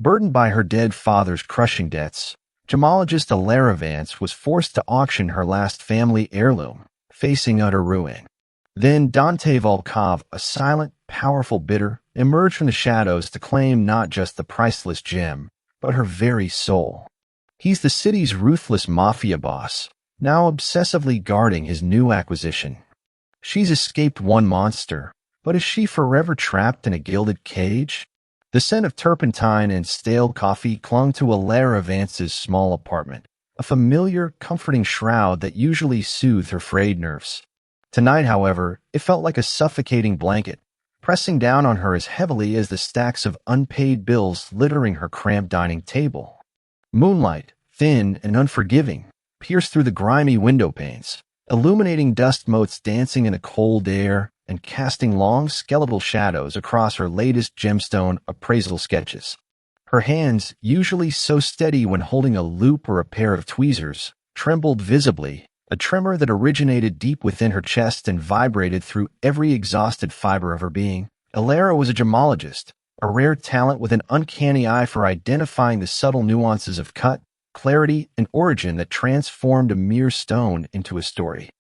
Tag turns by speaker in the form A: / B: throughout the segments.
A: Burdened by her dead father's crushing debts, gemologist Alara Vance was forced to auction her last family heirloom, facing utter ruin. Then Dante Volkov, a silent, powerful bidder, emerged from the shadows to claim not just the priceless gem, but her very soul. He's the city's ruthless mafia boss, now obsessively guarding his new acquisition. She's escaped one monster, but is she forever trapped in a gilded cage? The scent of turpentine and stale coffee clung to Alara Vance's small apartment, a familiar, comforting shroud that usually soothed her frayed nerves. Tonight, however, it felt like a suffocating blanket, pressing down on her as heavily as the stacks of unpaid bills littering her cramped dining table. Moonlight, thin and unforgiving, pierced through the grimy window panes, illuminating dust motes dancing in the cold air and casting long skeletal shadows across her latest gemstone appraisal sketches. Her hands, usually so steady when holding a loop or a pair of tweezers, trembled visibly, a tremor that originated deep within her chest and vibrated through every exhausted fiber of her being. Alara was a gemologist, a rare talent with an uncanny eye for identifying the subtle nuances of cut, clarity, and origin that transformed a mere stone into a story.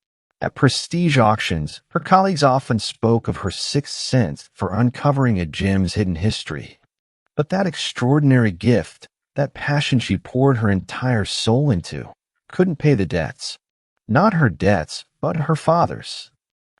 A: At prestige auctions, her colleagues often spoke of her sixth sense for uncovering a gem's hidden history. But that extraordinary gift, that passion she poured her entire soul into, couldn't pay the debts. Not her debts, but her father's.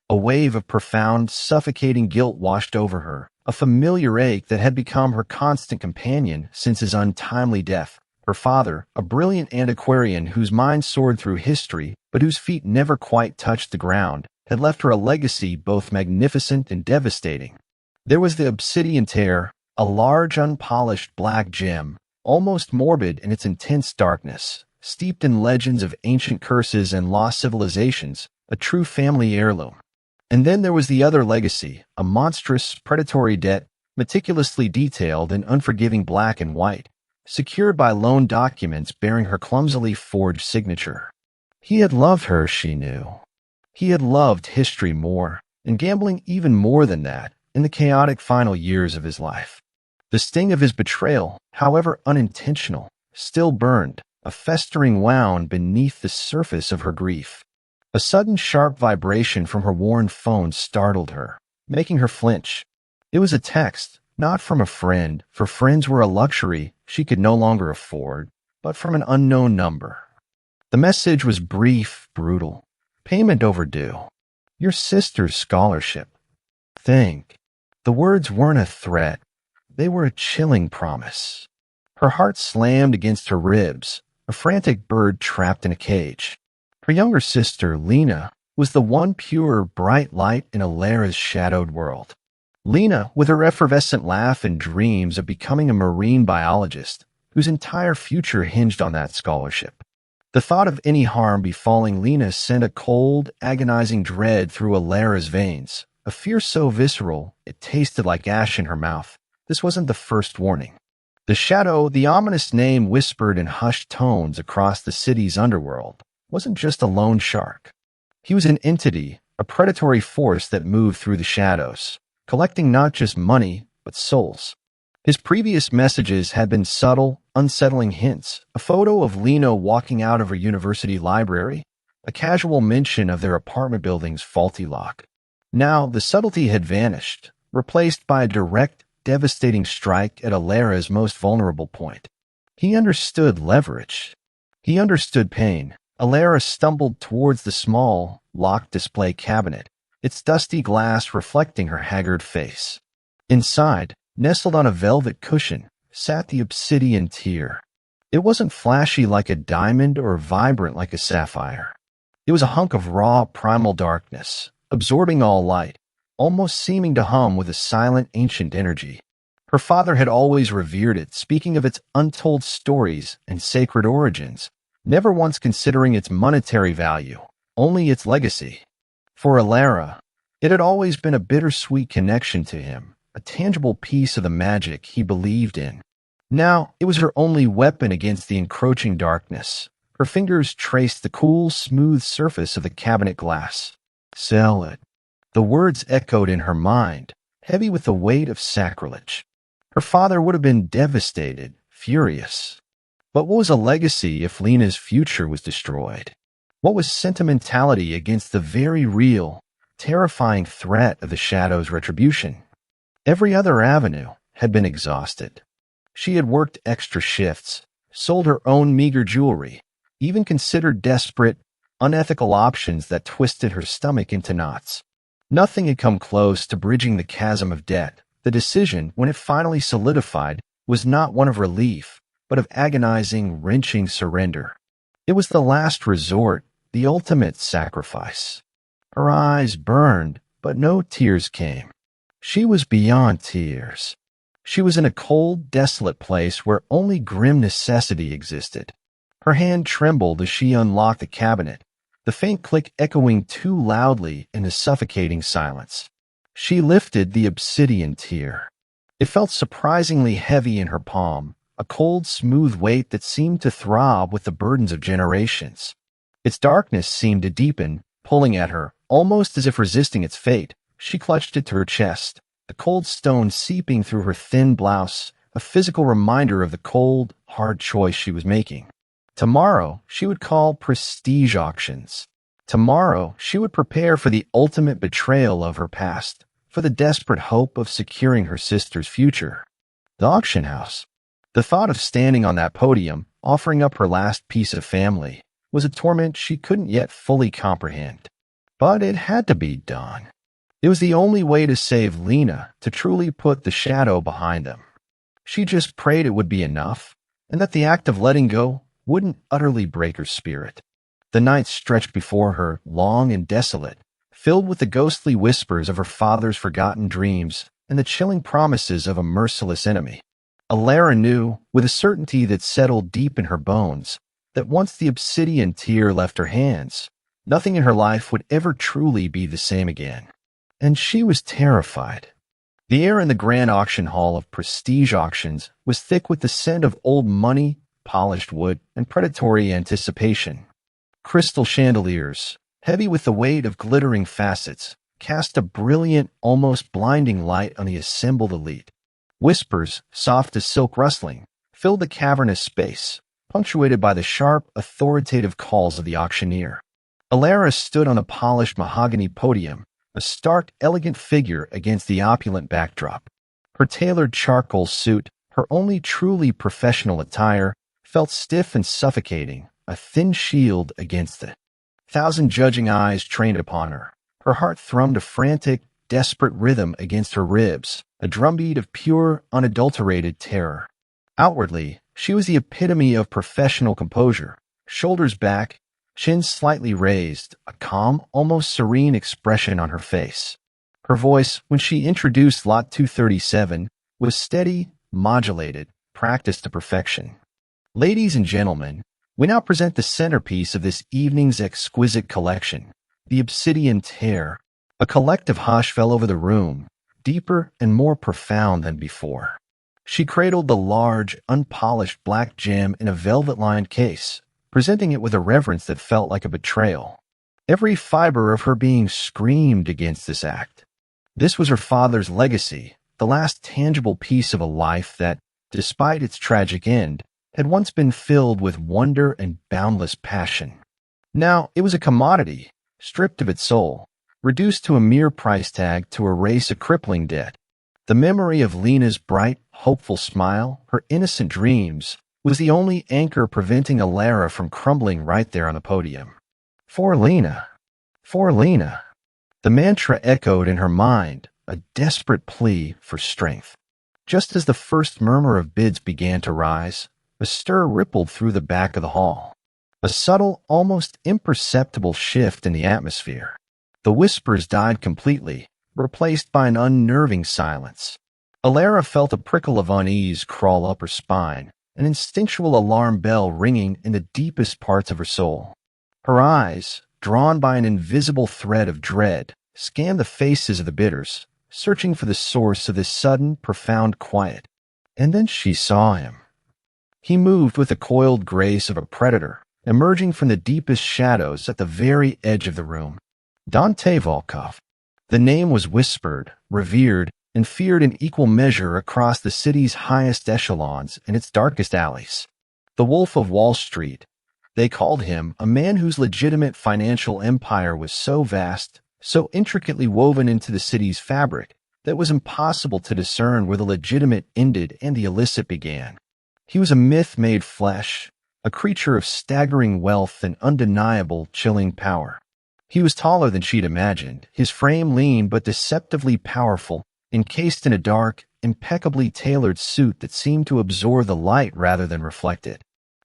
A: A wave of profound, suffocating guilt washed over her, a familiar ache that had become her constant companion since his untimely death. Her father, a brilliant antiquarian whose mind soared through history, but whose feet never quite touched the ground, had left her a legacy both magnificent and devastating. There was the obsidian tear, a large, unpolished black gem, almost morbid in its intense darkness, steeped in legends of ancient curses and lost civilizations, a true family heirloom. And then there was the other legacy, a monstrous, predatory debt, meticulously detailed in unforgiving black and white, secured by loan documents bearing her clumsily forged signature. He had loved her, she knew. He had loved history more, and gambling even more than that, in the chaotic final years of his life. The sting of his betrayal, however unintentional, still burned, a festering wound beneath the surface of her grief. A sudden sharp vibration from her worn phone startled her, making her flinch. It was a text, not from a friend, for friends were a luxury she could no longer afford, but from an unknown number. The message was brief, brutal. Payment overdue. Your sister's scholarship. Think. The words weren't a threat. They were a chilling promise. Her heart slammed against her ribs, a frantic bird trapped in a cage. Her younger sister, Lena, was the one pure, bright light in Alara's shadowed world. Lena, with her effervescent laugh and dreams of becoming a marine biologist, whose entire future hinged on that scholarship. The thought of any harm befalling Lena sent a cold, agonizing dread through Alara's veins, a fear so visceral it tasted like ash in her mouth. This wasn't the first warning. The shadow, the ominous name whispered in hushed tones across the city's underworld, wasn't just a lone shark. He was an entity, a predatory force that moved through the shadows, collecting not just money, but souls. His previous messages had been subtle, unsettling hints, a photo of Lena walking out of her university library, a casual mention of their apartment building's faulty lock. Now, the subtlety had vanished, replaced by a direct, devastating strike at Alara's most vulnerable point. He understood leverage. He understood pain. Alara stumbled towards the small, locked display cabinet, its dusty glass reflecting her haggard face. Inside, nestled on a velvet cushion, sat the obsidian tear. It wasn't flashy like a diamond or vibrant like a sapphire. It was a hunk of raw, primal darkness, absorbing all light, almost seeming to hum with a silent, ancient energy. Her father had always revered it, speaking of its untold stories and sacred origins, never once considering its monetary value, only its legacy. For Alara, it had always been a bittersweet connection to him, a tangible piece of the magic he believed in. Now, it was her only weapon against the encroaching darkness. Her fingers traced the cool, smooth surface of the cabinet glass. Sell it. The words echoed in her mind, heavy with the weight of sacrilege. Her father would have been devastated, furious. But what was a legacy if Lena's future was destroyed? What was sentimentality against the very real, terrifying threat of the Shadow's retribution? Every other avenue had been exhausted. She had worked extra shifts, sold her own meager jewelry, even considered desperate, unethical options that twisted her stomach into knots. Nothing had come close to bridging the chasm of debt. The decision, when it finally solidified, was not one of relief, but of agonizing, wrenching surrender. It was the last resort, the ultimate sacrifice. Her eyes burned, but no tears came. She was beyond tears. She was in a cold, desolate place where only grim necessity existed. Her hand trembled as she unlocked the cabinet, the faint click echoing too loudly in the suffocating silence. She lifted the obsidian tear. It felt surprisingly heavy in her palm, a cold, smooth weight that seemed to throb with the burdens of generations. Its darkness seemed to deepen, pulling at her, almost as if resisting its fate. She clutched it to her chest, the cold stone seeping through her thin blouse, a physical reminder of the cold, hard choice she was making. Tomorrow, she would call prestige auctions. Tomorrow, she would prepare for the ultimate betrayal of her past, for the desperate hope of securing her sister's future. The auction house. The thought of standing on that podium, offering up her last piece of family, was a torment she couldn't yet fully comprehend. But it had to be done. It was the only way to save Lena, to truly put the Shadow behind them. She just prayed it would be enough, and that the act of letting go wouldn't utterly break her spirit. The night stretched before her, long and desolate, filled with the ghostly whispers of her father's forgotten dreams and the chilling promises of a merciless enemy. Alara knew, with a certainty that settled deep in her bones, that once the obsidian tear left her hands, nothing in her life would ever truly be the same again. And she was terrified. The air in the grand auction hall of prestige auctions was thick with the scent of old money, polished wood, and predatory anticipation. Crystal chandeliers, heavy with the weight of glittering facets, cast a brilliant, almost blinding light on the assembled elite. Whispers, soft as silk rustling, filled the cavernous space, punctuated by the sharp, authoritative calls of the auctioneer. Alara stood on a polished mahogany podium, a stark, elegant figure against the opulent backdrop. Her tailored charcoal suit, her only truly professional attire, felt stiff and suffocating, a thin shield against it. 1,000 judging eyes trained upon her. Her heart thrummed a frantic, desperate rhythm against her ribs, a drumbeat of pure, unadulterated terror. Outwardly, she was the epitome of professional composure, shoulders back, chin slightly raised, a calm, almost serene expression on her face. Her voice, when she introduced Lot 237, was steady, modulated, practiced to perfection. Ladies and gentlemen, we now present the centerpiece of this evening's exquisite collection, the obsidian tear. A collective hush fell over the room, deeper and more profound than before. She cradled the large, unpolished black gem in a velvet-lined case, presenting it with a reverence that felt like a betrayal. Every fiber of her being screamed against this act. This was her father's legacy, the last tangible piece of a life that, despite its tragic end, had once been filled with wonder and boundless passion. Now it was a commodity, stripped of its soul, reduced to a mere price tag to erase a crippling debt. The memory of Lena's bright, hopeful smile, her innocent dreams, was the only anchor preventing Alara from crumbling right there on the podium. For Lena. For Lena. The mantra echoed in her mind, a desperate plea for strength. Just as the first murmur of bids began to rise, a stir rippled through the back of the hall. A subtle, almost imperceptible shift in the atmosphere. The whispers died completely, replaced by an unnerving silence. Alara felt a prickle of unease crawl up her spine, an instinctual alarm bell ringing in the deepest parts of her soul. Her eyes, drawn by an invisible thread of dread, scanned the faces of the bidders, searching for the source of this sudden, profound quiet. And then she saw him. He moved with the coiled grace of a predator, emerging from the deepest shadows at the very edge of the room. Dante Volkov. The name was whispered, revered, and feared in equal measure across the city's highest echelons and its darkest alleys. The Wolf of Wall Street, they called him, a man whose legitimate financial empire was so vast, so intricately woven into the city's fabric, that it was impossible to discern where the legitimate ended and the illicit began. He was a myth made flesh, a creature of staggering wealth and undeniable, chilling power. He was taller than she'd imagined, his frame lean but deceptively powerful, encased in a dark, impeccably tailored suit that seemed to absorb the light rather than reflect it.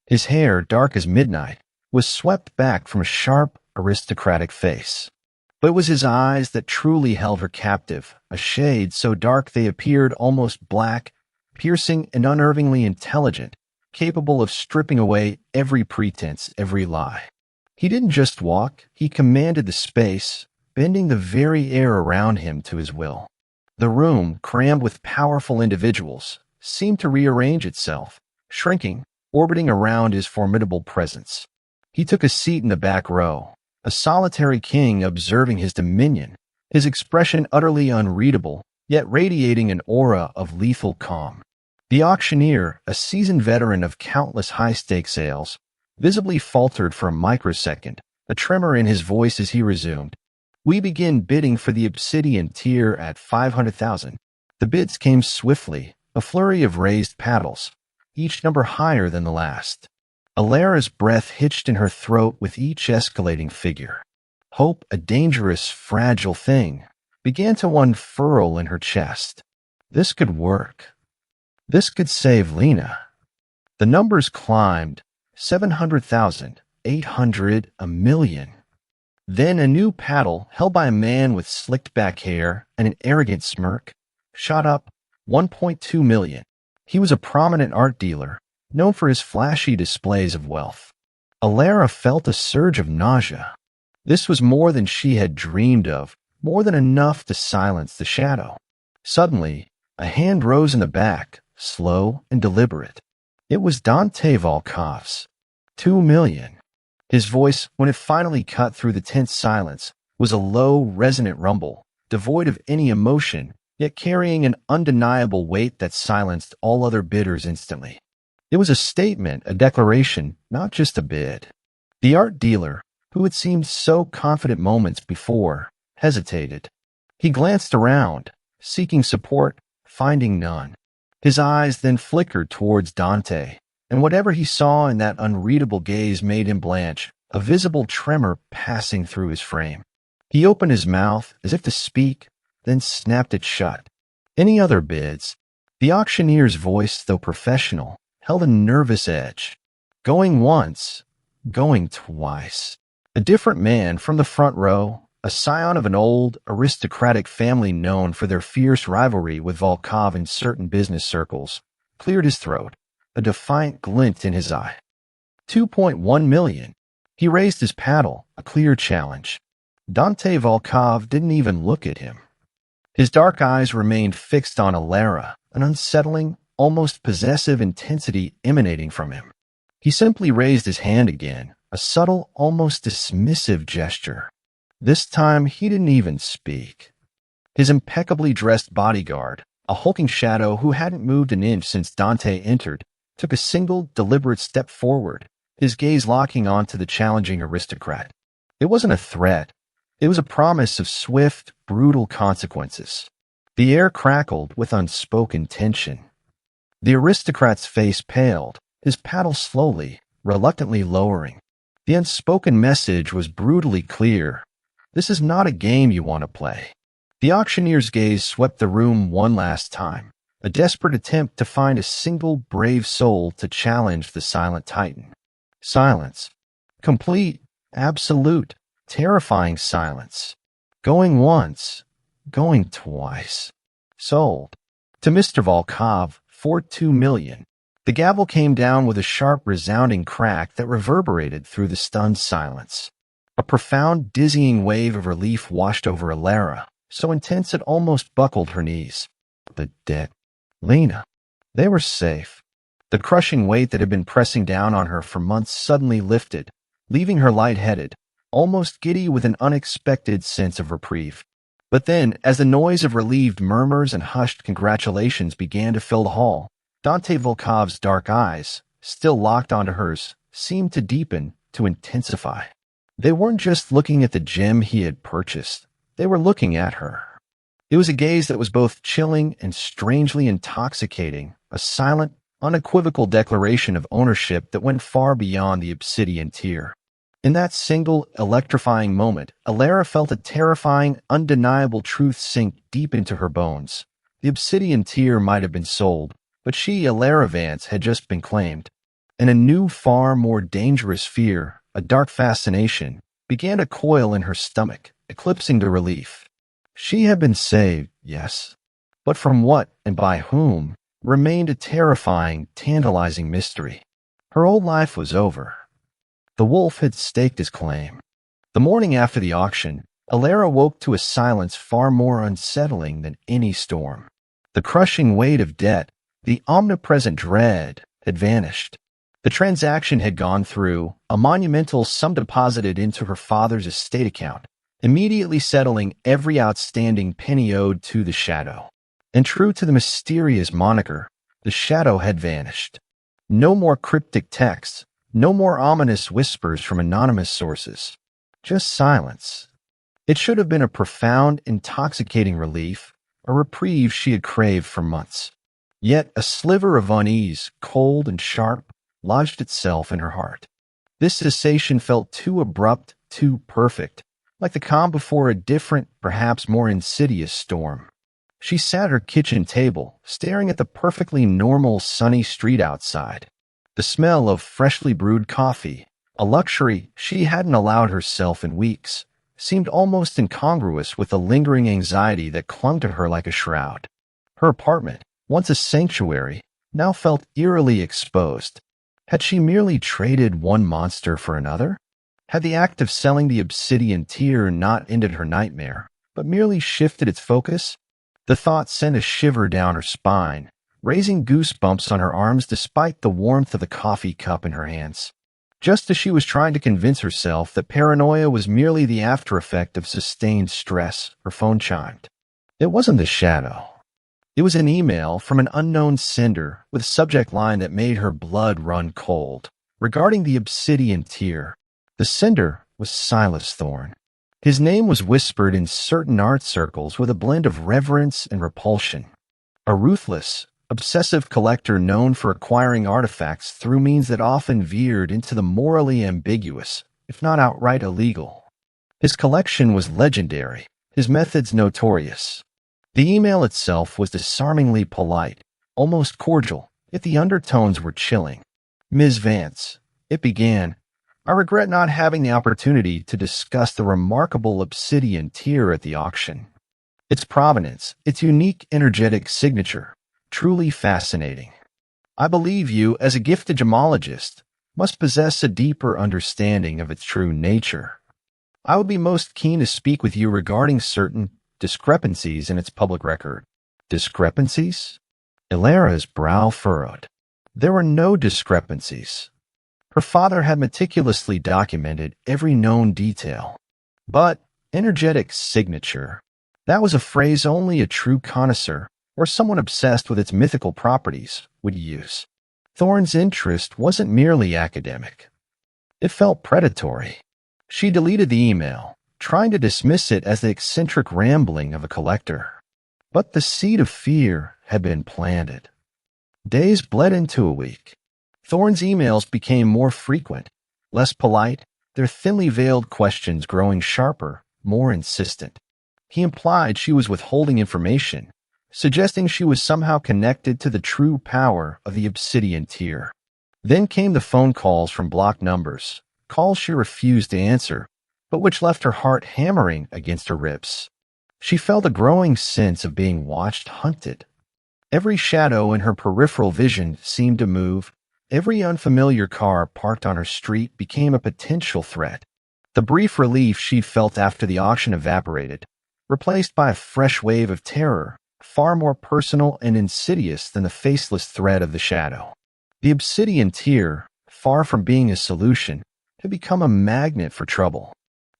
A: His hair, dark as midnight, was swept back from a sharp, aristocratic face. But it was his eyes that truly held her captive, a shade so dark they appeared almost black, piercing and unnervingly intelligent, capable of stripping away every pretense, every lie. He didn't just walk, he commanded the space, bending the very air around him to his will. The room, crammed with powerful individuals, seemed to rearrange itself, shrinking, orbiting around his formidable presence. He took a seat in the back row, a solitary king observing his dominion, his expression utterly unreadable, yet radiating an aura of lethal calm. The auctioneer, a seasoned veteran of countless high-stakes sales, visibly faltered for a microsecond, a tremor in his voice as he resumed. "We begin bidding for the obsidian tier at 500,000. The bids came swiftly, a flurry of raised paddles, each number higher than the last. Alara's breath hitched in her throat with each escalating figure. Hope, a dangerous, fragile thing, began to unfurl in her chest. This could work. This could save Lena. The numbers climbed, 700,000, 800, a million. Then a new paddle, held by a man with slicked back hair and an arrogant smirk, shot up, 1.2 million. He was a prominent art dealer, known for his flashy displays of wealth. Alara felt a surge of nausea. This was more than she had dreamed of, more than enough to silence the shadow. Suddenly, a hand rose in the back, slow and deliberate. It was Dante Volkov's. 2 million. His voice, when it finally cut through the tense silence, was a low, resonant rumble, devoid of any emotion, yet carrying an undeniable weight that silenced all other bidders instantly. It was a statement, a declaration, not just a bid. The art dealer, who had seemed so confident moments before, hesitated. He glanced around, seeking support, finding none. His eyes then flickered towards Dante, and whatever he saw in that unreadable gaze made him blanch, a visible tremor passing through his frame. He opened his mouth as if to speak, then snapped it shut. Any other bids? The auctioneer's voice, though professional, held a nervous edge. Going once, going twice. A different man from the front row, a scion of an old, aristocratic family known for their fierce rivalry with Volkov in certain business circles, cleared his throat, a defiant glint in his eye. 2.1 million. He raised his paddle, a clear challenge. Dante Volkov didn't even look at him. His dark eyes remained fixed on Alara, an unsettling, almost possessive intensity emanating from him. He simply raised his hand again, a subtle, almost dismissive gesture. This time he didn't even speak. His impeccably dressed bodyguard, a hulking shadow who hadn't moved an inch since Dante entered, took a single, deliberate step forward, his gaze locking onto the challenging aristocrat. It wasn't a threat. It was a promise of swift, brutal consequences. The air crackled with unspoken tension. The aristocrat's face paled, his paddle slowly, reluctantly lowering. The unspoken message was brutally clear. This is not a game you want to play. The auctioneer's gaze swept the room one last time, a desperate attempt to find a single brave soul to challenge the silent titan. Silence. Complete, absolute, terrifying silence. Going once, going twice. Sold. To Mr. Volkov, for 2 million. The gavel came down with a sharp, resounding crack that reverberated through the stunned silence. A profound, dizzying wave of relief washed over Alara, so intense it almost buckled her knees. The dead. Lena. They were safe. The crushing weight that had been pressing down on her for months suddenly lifted, leaving her lightheaded, almost giddy with an unexpected sense of reprieve. But then, as the noise of relieved murmurs and hushed congratulations began to fill the hall, Dante Volkov's dark eyes, still locked onto hers, seemed to deepen, to intensify. They weren't just looking at the gem he had purchased. They were looking at her. It was a gaze that was both chilling and strangely intoxicating, a silent, unequivocal declaration of ownership that went far beyond the obsidian tear. In that single, electrifying moment, Alara felt a terrifying, undeniable truth sink deep into her bones. The obsidian tear might have been sold, but she, Alara Vance, had just been claimed. And a new, far more dangerous fear, a dark fascination, began to coil in her stomach, eclipsing the relief. She had been saved, yes, but from what and by whom remained a terrifying, tantalizing mystery. Her old life was over. The wolf had staked his claim. The morning after the auction, Alara woke to a silence far more unsettling than any storm. The crushing weight of debt, the omnipresent dread, had vanished. The transaction had gone through, a monumental sum deposited into her father's estate account, immediately settling every outstanding penny owed to the Shadow. And true to the mysterious moniker, the Shadow had vanished. No more cryptic texts, no more ominous whispers from anonymous sources. Just silence. It should have been a profound, intoxicating relief, a reprieve she had craved for months. Yet a sliver of unease, cold and sharp, lodged itself in her heart. This cessation felt too abrupt, too perfect, like the calm before a different, perhaps more insidious storm. She sat at her kitchen table, staring at the perfectly normal sunny street outside. The smell of freshly brewed coffee, a luxury she hadn't allowed herself in weeks, seemed almost incongruous with the lingering anxiety that clung to her like a shroud. Her apartment, once a sanctuary, now felt eerily exposed. Had she merely traded one monster for another? Had the act of selling the obsidian tear not ended her nightmare, but merely shifted its focus? The thought sent a shiver down her spine, raising goosebumps on her arms despite the warmth of the coffee cup in her hands. Just as she was trying to convince herself that paranoia was merely the after-effect of sustained stress, her phone chimed. It wasn't the Shadow. It was an email from an unknown sender with a subject line that made her blood run cold. Regarding the obsidian tear, the sender was Silas Thorne. His name was whispered in certain art circles with a blend of reverence and repulsion. A ruthless, obsessive collector known for acquiring artifacts through means that often veered into the morally ambiguous, if not outright illegal. His collection was legendary, his methods notorious. The email itself was disarmingly polite, almost cordial, yet the undertones were chilling. Ms. Vance, it began, I regret not having the opportunity to discuss the remarkable obsidian tear at the auction. Its provenance, its unique energetic signature, truly fascinating. I believe you, as a gifted gemologist, must possess a deeper understanding of its true nature. I would be most keen to speak with you regarding certain discrepancies in its public record. Discrepancies? Alara's brow furrowed. There were no discrepancies. Her father had meticulously documented every known detail. But energetic signature, that was a phrase only a true connoisseur or someone obsessed with its mythical properties would use. Thorne's interest wasn't merely academic. It felt predatory. She deleted the email, trying to dismiss it as the eccentric rambling of a collector. But the seed of fear had been planted. Days bled into a week. Thorne's emails became more frequent, less polite, their thinly veiled questions growing sharper, more insistent. He implied she was withholding information, suggesting she was somehow connected to the true power of the obsidian tear. Then came the phone calls from blocked numbers, calls she refused to answer, but which left her heart hammering against her ribs. She felt a growing sense of being watched, hunted. Every shadow in her peripheral vision seemed to move. Every unfamiliar car parked on her street became a potential threat. The brief relief she'd felt after the auction evaporated, replaced by a fresh wave of terror, far more personal and insidious than the faceless threat of the Shadow. The obsidian tear, far from being a solution, had become a magnet for trouble.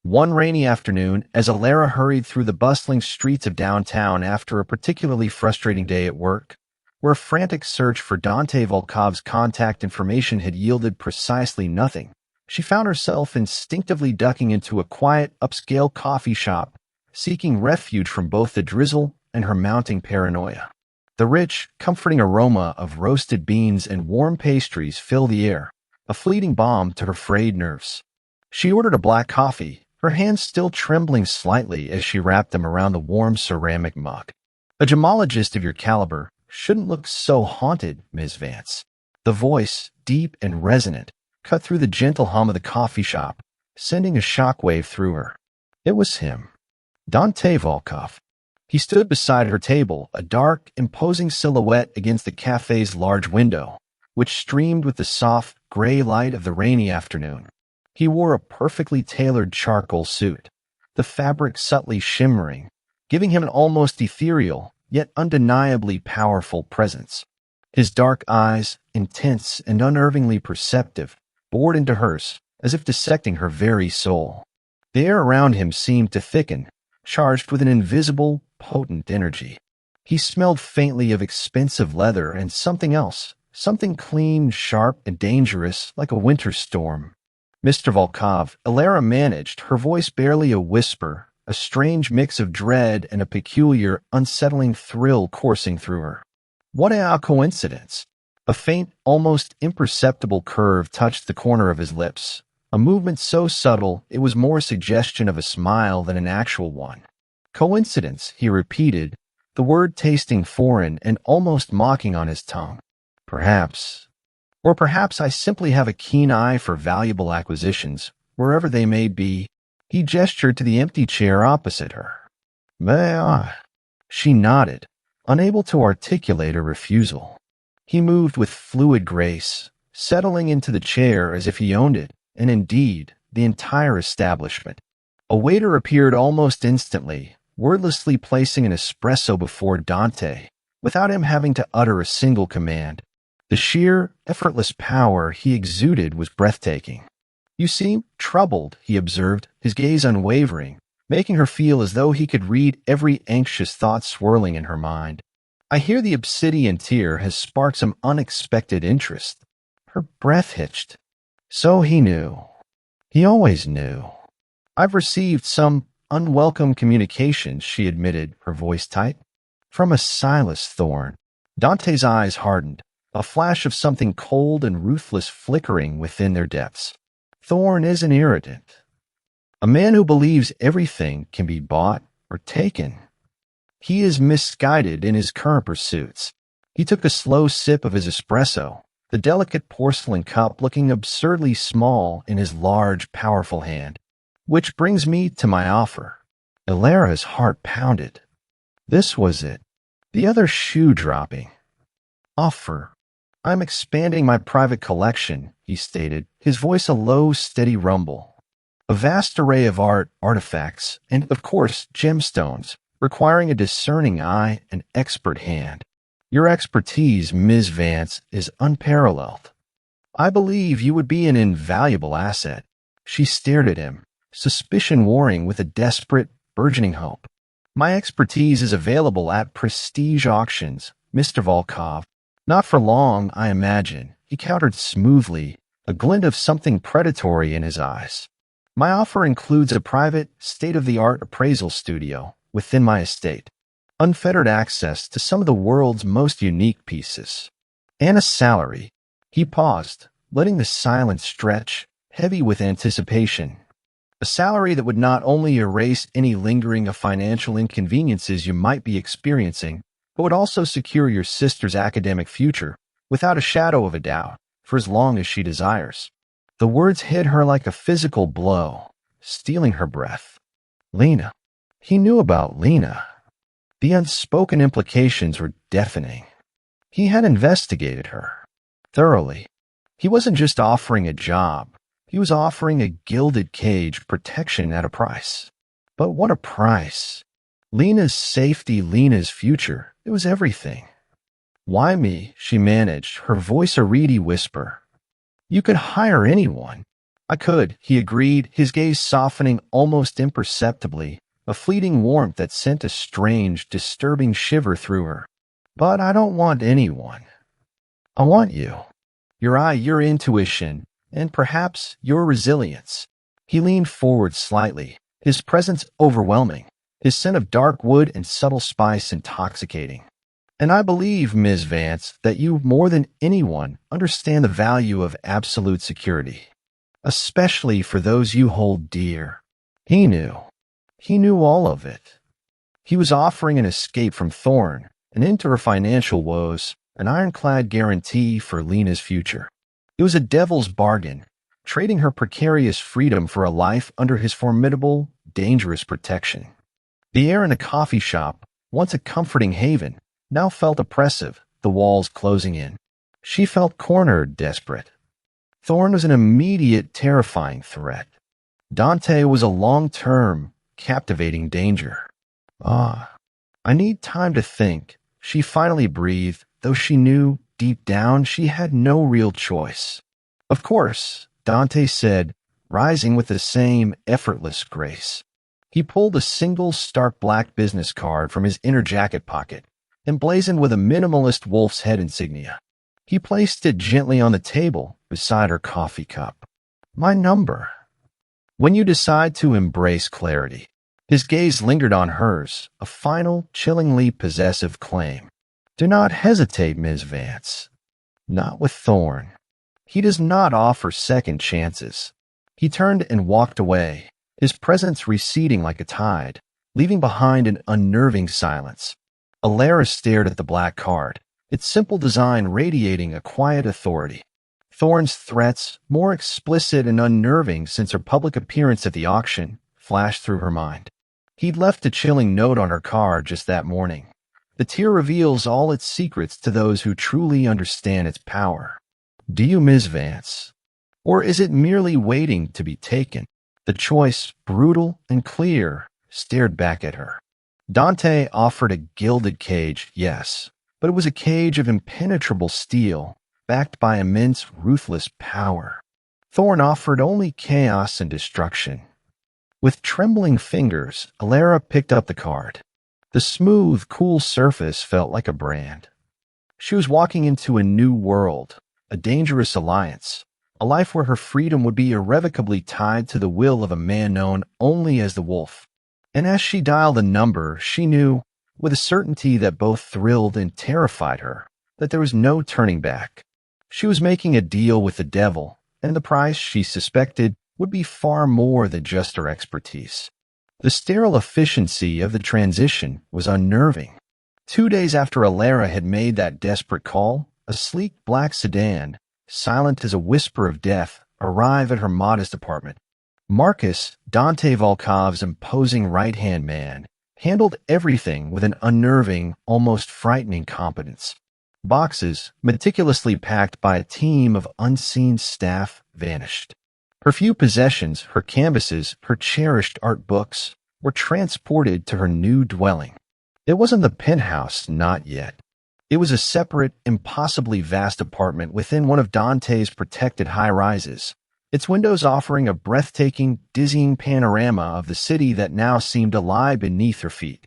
A: One rainy afternoon, as Alara hurried through the bustling streets of downtown after a particularly frustrating day at work, where a frantic search for Dante Volkov's contact information had yielded precisely nothing, she found herself instinctively ducking into a quiet, upscale coffee shop, seeking refuge from both the drizzle and her mounting paranoia. The rich, comforting aroma of roasted beans and warm pastries filled the air, a fleeting balm to her frayed nerves. She ordered a black coffee, her hands still trembling slightly as she wrapped them around the warm ceramic mug. A gemologist of your caliber shouldn't look so haunted, Ms. Vance. The voice, deep and resonant, cut through the gentle hum of the coffee shop, sending a shockwave through her. It was him, Dante Volkov. He stood beside her table, a dark, imposing silhouette against the cafe's large window, which streamed with the soft, gray light of the rainy afternoon. He wore a perfectly tailored charcoal suit, the fabric subtly shimmering, giving him an almost ethereal, yet undeniably powerful presence. His dark eyes, intense and unnervingly perceptive, bored into hers, as if dissecting her very soul. The air around him seemed to thicken, charged with an invisible, potent energy. He smelled faintly of expensive leather and something else, something clean, sharp, and dangerous, like a winter storm. Mr. Volkov, Alara managed, her voice barely a whisper, a strange mix of dread and a peculiar, unsettling thrill coursing through her. What a coincidence! A faint, almost imperceptible curve touched the corner of his lips, a movement so subtle it was more suggestion of a smile than an actual one. Coincidence, he repeated, the word tasting foreign and almost mocking on his tongue. Perhaps. Or perhaps I simply have a keen eye for valuable acquisitions, wherever they may be. He gestured to the empty chair opposite her. May I? She nodded, unable to articulate a refusal. He moved with fluid grace, settling into the chair as if he owned it, and indeed, the entire establishment. A waiter appeared almost instantly, wordlessly placing an espresso before Dante, without him having to utter a single command. The sheer, effortless power he exuded was breathtaking. You seem troubled, he observed, his gaze unwavering, making her feel as though he could read every anxious thought swirling in her mind. I hear the obsidian tear has sparked some unexpected interest. Her breath hitched. So he knew. He always knew. I've received some unwelcome communications, she admitted, her voice tight. From a Silas Thorne. Dante's eyes hardened, a flash of something cold and ruthless flickering within their depths. Thorne is an irritant. A man who believes everything can be bought or taken. He is misguided in his current pursuits. He took a slow sip of his espresso, the delicate porcelain cup looking absurdly small in his large, powerful hand. Which brings me to my offer. Alara's heart pounded. This was it. The other shoe dropping. Offer. I'm expanding my private collection, he stated, his voice a low, steady rumble. A vast array of art, artifacts, and, of course, gemstones, requiring a discerning eye and expert hand. Your expertise, Ms. Vance, is unparalleled. I believe you would be an invaluable asset. She stared at him, suspicion warring with a desperate, burgeoning hope. My expertise is available at prestige auctions, Mr. Volkov. Not for long, I imagine, he countered smoothly, a glint of something predatory in his eyes. My offer includes a private, state-of-the-art appraisal studio within my estate, unfettered access to some of the world's most unique pieces, and a salary. He paused, letting the silence stretch, heavy with anticipation. A salary that would not only erase any lingering financial inconveniences you might be experiencing, but would also secure your sister's academic future, without a shadow of a doubt, for as long as she desires. The words hit her like a physical blow, stealing her breath. Lena. He knew about Lena. The unspoken implications were deafening. He had investigated her. Thoroughly. He wasn't just offering a job. He was offering a gilded cage protection at a price. But what a price. Lena's safety, Lena's future. It was everything. Why me? She managed, her voice a reedy whisper. You could hire anyone. I could, he agreed, his gaze softening almost imperceptibly, a fleeting warmth that sent a strange, disturbing shiver through her. But I don't want anyone. I want you. Your eye, your intuition, and perhaps your resilience. He leaned forward slightly, his presence overwhelming, his scent of dark wood and subtle spice intoxicating. And I believe, Ms. Vance, that you more than anyone understand the value of absolute security, especially for those you hold dear. He knew. He knew all of it. He was offering an escape from Thorn, an end to her financial woes, an ironclad guarantee for Lena's future. It was a devil's bargain, trading her precarious freedom for a life under his formidable, dangerous protection. The air in a coffee shop, once a comforting haven, now felt oppressive, the walls closing in. She felt cornered, desperate. Thorn was an immediate, terrifying threat. Dante was a long-term, captivating danger. I need time to think, she finally breathed, though she knew, deep down, she had no real choice. Of course, Dante said, rising with the same effortless grace. He pulled a single stark black business card from his inner jacket pocket, emblazoned with a minimalist wolf's head insignia. He placed it gently on the table beside her coffee cup. My number. When you decide to embrace clarity, his gaze lingered on hers, a final, chillingly possessive claim. Do not hesitate, Ms. Vance. Not with Thorn. He does not offer second chances. He turned and walked away, his presence receding like a tide, leaving behind an unnerving silence. Alara stared at the black card, its simple design radiating a quiet authority. Thorn's threats, more explicit and unnerving since her public appearance at the auction, flashed through her mind. He'd left a chilling note on her card just that morning. The tear reveals all its secrets to those who truly understand its power. Do you, Ms. Vance? Or is it merely waiting to be taken? The choice, brutal and clear, stared back at her. Dante offered a gilded cage, yes, but it was a cage of impenetrable steel, backed by immense, ruthless power. Thorn offered only chaos and destruction. With trembling fingers, Alara picked up the card. The smooth, cool surface felt like a brand. She was walking into a new world, a dangerous alliance, a life where her freedom would be irrevocably tied to the will of a man known only as the Wolf. And as she dialed a number, she knew, with a certainty that both thrilled and terrified her, that there was no turning back. She was making a deal with the devil, and the price, she suspected, would be far more than just her expertise. The sterile efficiency of the transition was unnerving. 2 days after Alara had made that desperate call, a sleek black sedan, silent as a whisper of death, arrived at her modest apartment. Marcus, Dante Volkov's imposing right-hand man, handled everything with an unnerving, almost frightening competence. Boxes, meticulously packed by a team of unseen staff, vanished. Her few possessions, her canvases, her cherished art books, were transported to her new dwelling. It wasn't the penthouse, not yet. It was a separate, impossibly vast apartment within one of Dante's protected high-rises, its windows offering a breathtaking, dizzying panorama of the city that now seemed to lie beneath her feet.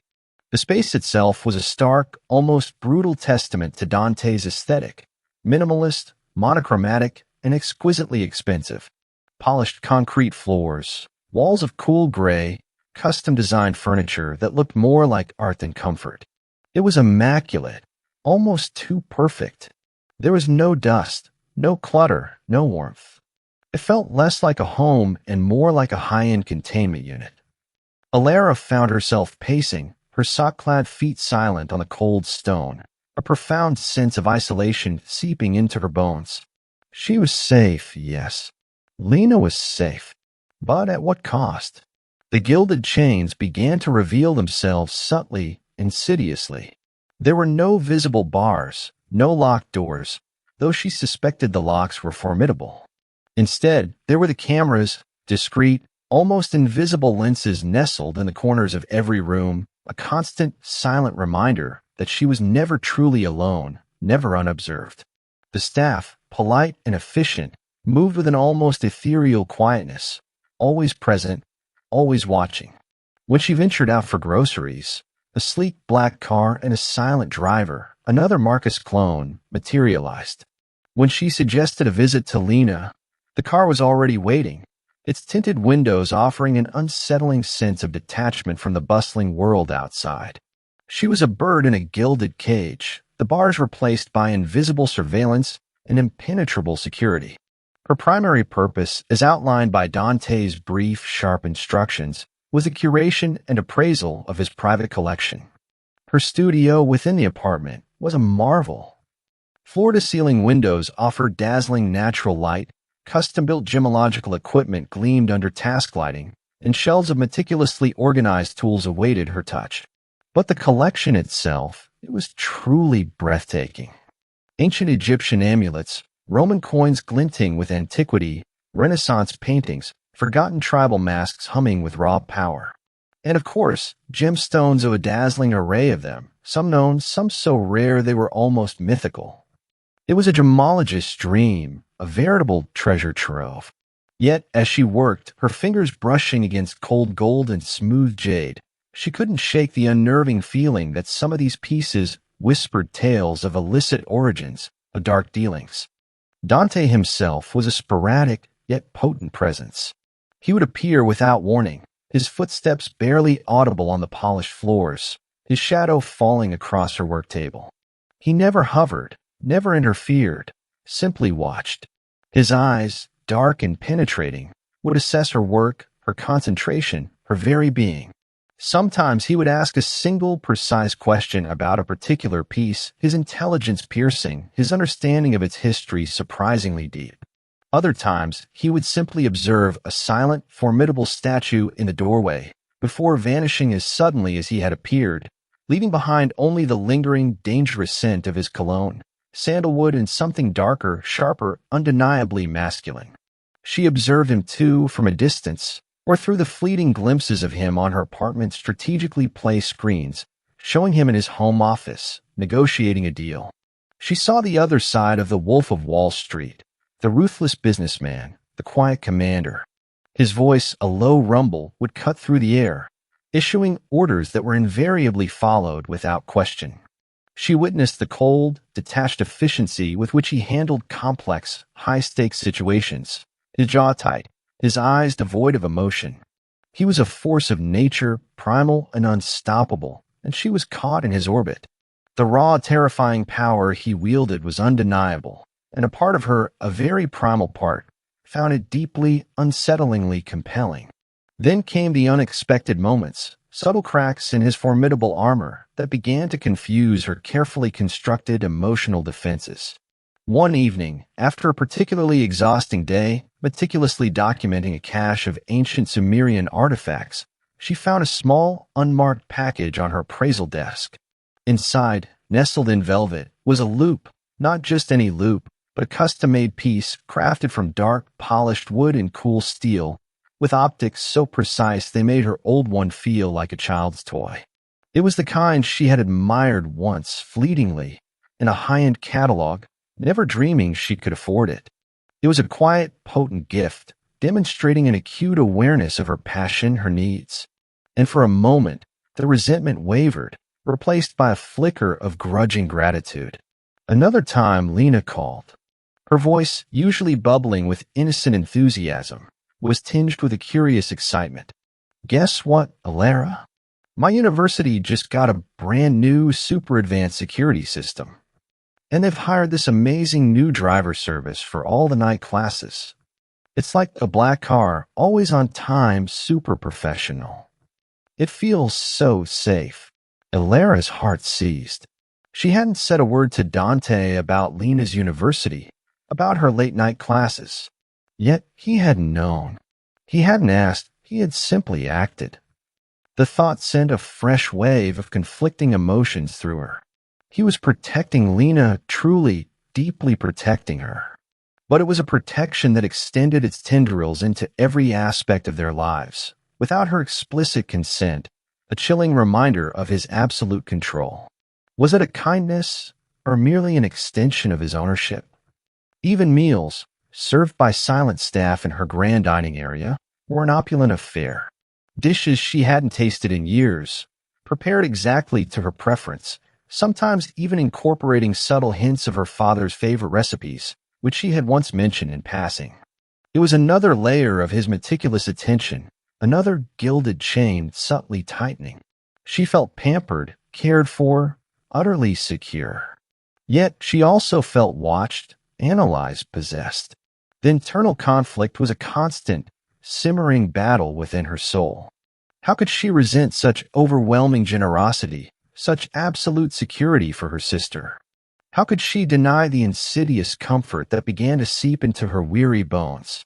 A: The space itself was a stark, almost brutal testament to Dante's aesthetic, minimalist, monochromatic, and exquisitely expensive. Polished concrete floors, walls of cool gray, custom-designed furniture that looked more like art than comfort. It was immaculate, almost too perfect. There was no dust, no clutter, no warmth. It felt less like a home and more like a high-end containment unit. Alara found herself pacing, her sock-clad feet silent on the cold stone, a profound sense of isolation seeping into her bones. She was safe, yes. Lena was safe, but at what cost? The gilded chains began to reveal themselves subtly, insidiously. There were no visible bars, no locked doors, though she suspected the locks were formidable. Instead, there were the cameras, discreet, almost invisible lenses nestled in the corners of every room, a constant, silent reminder that she was never truly alone, never unobserved. The staff, polite and efficient, moved with an almost ethereal quietness, always present, always watching. When she ventured out for groceries, a sleek black car and a silent driver, another Marcus clone, materialized. When she suggested a visit to Lena, the car was already waiting, its tinted windows offering an unsettling sense of detachment from the bustling world outside. She was a bird in a gilded cage, the bars replaced by invisible surveillance and impenetrable security. Her primary purpose, as outlined by Dante's brief, sharp instructions, was the curation and appraisal of his private collection. Her studio within the apartment was a marvel. Floor-to-ceiling windows offered dazzling natural light, custom-built gemological equipment gleamed under task lighting, and shelves of meticulously organized tools awaited her touch. But the collection itself, it was truly breathtaking. Ancient Egyptian amulets, Roman coins glinting with antiquity, Renaissance paintings, forgotten tribal masks humming with raw power. And of course, gemstones of a dazzling array of them, some known, some so rare they were almost mythical. It was a gemologist's dream, a veritable treasure trove. Yet, as she worked, her fingers brushing against cold gold and smooth jade, she couldn't shake the unnerving feeling that some of these pieces whispered tales of illicit origins, of dark dealings. Dante himself was a sporadic, yet potent presence. He would appear without warning, his footsteps barely audible on the polished floors, his shadow falling across her work table. He never hovered, never interfered, simply watched. His eyes, dark and penetrating, would assess her work, her concentration, her very being. Sometimes he would ask a single, precise question about a particular piece, his intelligence piercing, his understanding of its history surprisingly deep. Other times, he would simply observe a silent, formidable statue in the doorway, before vanishing as suddenly as he had appeared, leaving behind only the lingering, dangerous scent of his cologne, sandalwood and something darker, sharper, undeniably masculine. She observed him, too, from a distance, or through the fleeting glimpses of him on her apartment's strategically placed screens, showing him in his home office, negotiating a deal. She saw the other side of the Wolf of Wall Street, the ruthless businessman, the quiet commander. His voice, a low rumble, would cut through the air, issuing orders that were invariably followed without question. She witnessed the cold, detached efficiency with which he handled complex, high-stakes situations, his jaw tight, his eyes devoid of emotion. He was a force of nature, primal and unstoppable, and she was caught in his orbit. The raw, terrifying power he wielded was undeniable, and a part of her, a very primal part, found it deeply, unsettlingly compelling. Then came the unexpected moments, subtle cracks in his formidable armor that began to confuse her carefully constructed emotional defenses. One evening, after a particularly exhausting day, meticulously documenting a cache of ancient Sumerian artifacts, she found a small, unmarked package on her appraisal desk. Inside, nestled in velvet, was a loop, not just any loop, but a custom-made piece crafted from dark, polished wood and cool steel, with optics so precise they made her old one feel like a child's toy. It was the kind she had admired once, fleetingly, in a high-end catalog, never dreaming she could afford it. It was a quiet, potent gift, demonstrating an acute awareness of her passion, her needs. And for a moment, the resentment wavered, replaced by a flicker of grudging gratitude. Another time, Lena called. Her voice, usually bubbling with innocent enthusiasm, was tinged with a curious excitement. "Guess what, Alara? My university just got a brand new, super advanced security system. And they've hired this amazing new driver service for all the night classes. It's like a black car, always on time, super professional. It feels so safe." Alara's heart seized. She hadn't said a word to Dante about Lena's university, about her late-night classes. Yet he hadn't known. He hadn't asked, he had simply acted. The thought sent a fresh wave of conflicting emotions through her. He was protecting Lena, truly, deeply protecting her. But it was a protection that extended its tendrils into every aspect of their lives, without her explicit consent, a chilling reminder of his absolute control. Was it a kindness, or merely an extension of his ownership? Even meals, served by silent staff in her grand dining area, or an opulent affair. Dishes she hadn't tasted in years, prepared exactly to her preference, sometimes even incorporating subtle hints of her father's favorite recipes, which she had once mentioned in passing. It was another layer of his meticulous attention, another gilded chain subtly tightening. She felt pampered, cared for, utterly secure. Yet she also felt watched, analyzed, possessed. The internal conflict was a constant, simmering battle within her soul. How could she resent such overwhelming generosity, such absolute security for her sister? How could she deny the insidious comfort that began to seep into her weary bones?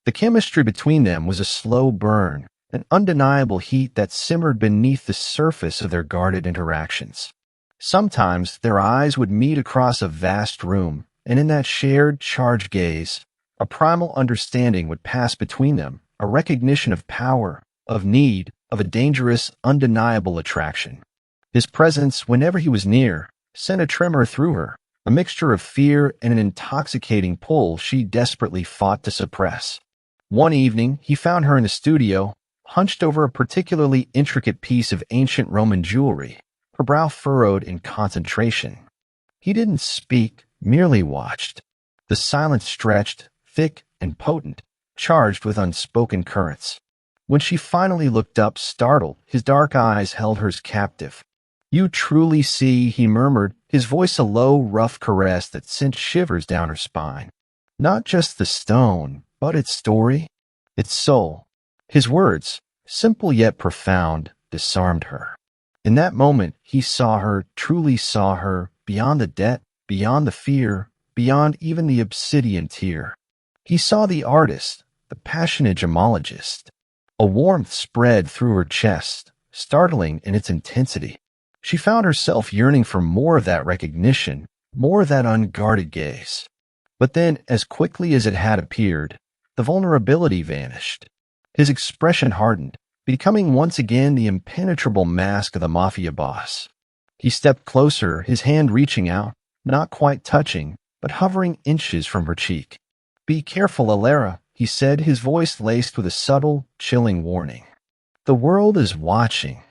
A: The chemistry between them was a slow burn, an undeniable heat that simmered beneath the surface of their guarded interactions. Sometimes their eyes would meet across a vast room, and in that shared, charged gaze, a primal understanding would pass between them, a recognition of power, of need, of a dangerous, undeniable attraction. His presence, whenever he was near, sent a tremor through her, a mixture of fear and an intoxicating pull she desperately fought to suppress. One evening, he found her in the studio, hunched over a particularly intricate piece of ancient Roman jewelry, her brow furrowed in concentration. He didn't speak, merely watched. The silence stretched, thick and potent, charged with unspoken currents. When she finally looked up, startled, his dark eyes held hers captive. "You truly see," he murmured, his voice a low, rough caress that sent shivers down her spine. "Not just the stone, but its story, its soul." His words, simple yet profound, disarmed her. In that moment, he saw her, truly saw her, beyond the debt, beyond the fear, beyond even the obsidian tear. He saw the artist, the passionate gemologist. A warmth spread through her chest, startling in its intensity. She found herself yearning for more of that recognition, more of that unguarded gaze. But then, as quickly as it had appeared, the vulnerability vanished. His expression hardened, becoming once again the impenetrable mask of the mafia boss. He stepped closer, his hand reaching out, not quite touching, but hovering inches from her cheek. "Be careful, Alara," he said, his voice laced with a subtle, chilling warning. "The world is watching,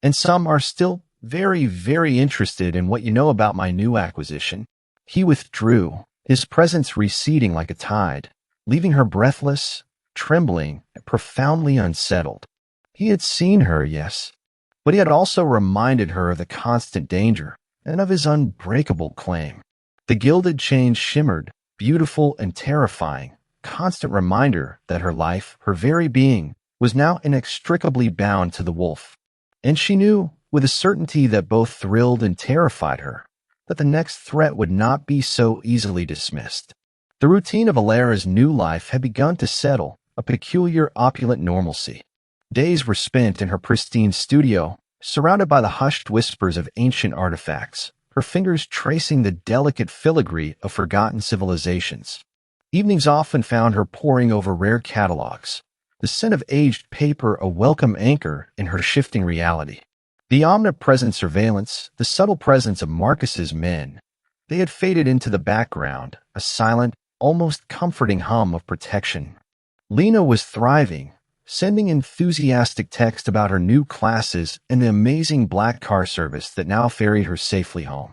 A: and some are still very, very interested in what you know about my new acquisition." He withdrew, his presence receding like a tide, leaving her breathless, trembling, and profoundly unsettled. He had seen her, yes, but he had also reminded her of the constant danger and of his unbreakable claim. The gilded chain shimmered, beautiful and terrifying, constant reminder that her life, her very being, was now inextricably bound to the wolf. And she knew, with a certainty that both thrilled and terrified her, that the next threat would not be so easily dismissed. The routine of Alara's new life had begun to settle, a peculiar opulent normalcy. Days were spent in her pristine studio, surrounded by the hushed whispers of ancient artifacts, her fingers tracing the delicate filigree of forgotten civilizations. Evenings often found her poring over rare catalogs, the scent of aged paper a welcome anchor in her shifting reality. The omnipresent surveillance, the subtle presence of Marcus's men, they had faded into the background, a silent, almost comforting hum of protection. Lena was thriving, sending enthusiastic texts about her new classes and the amazing black car service that now ferried her safely home.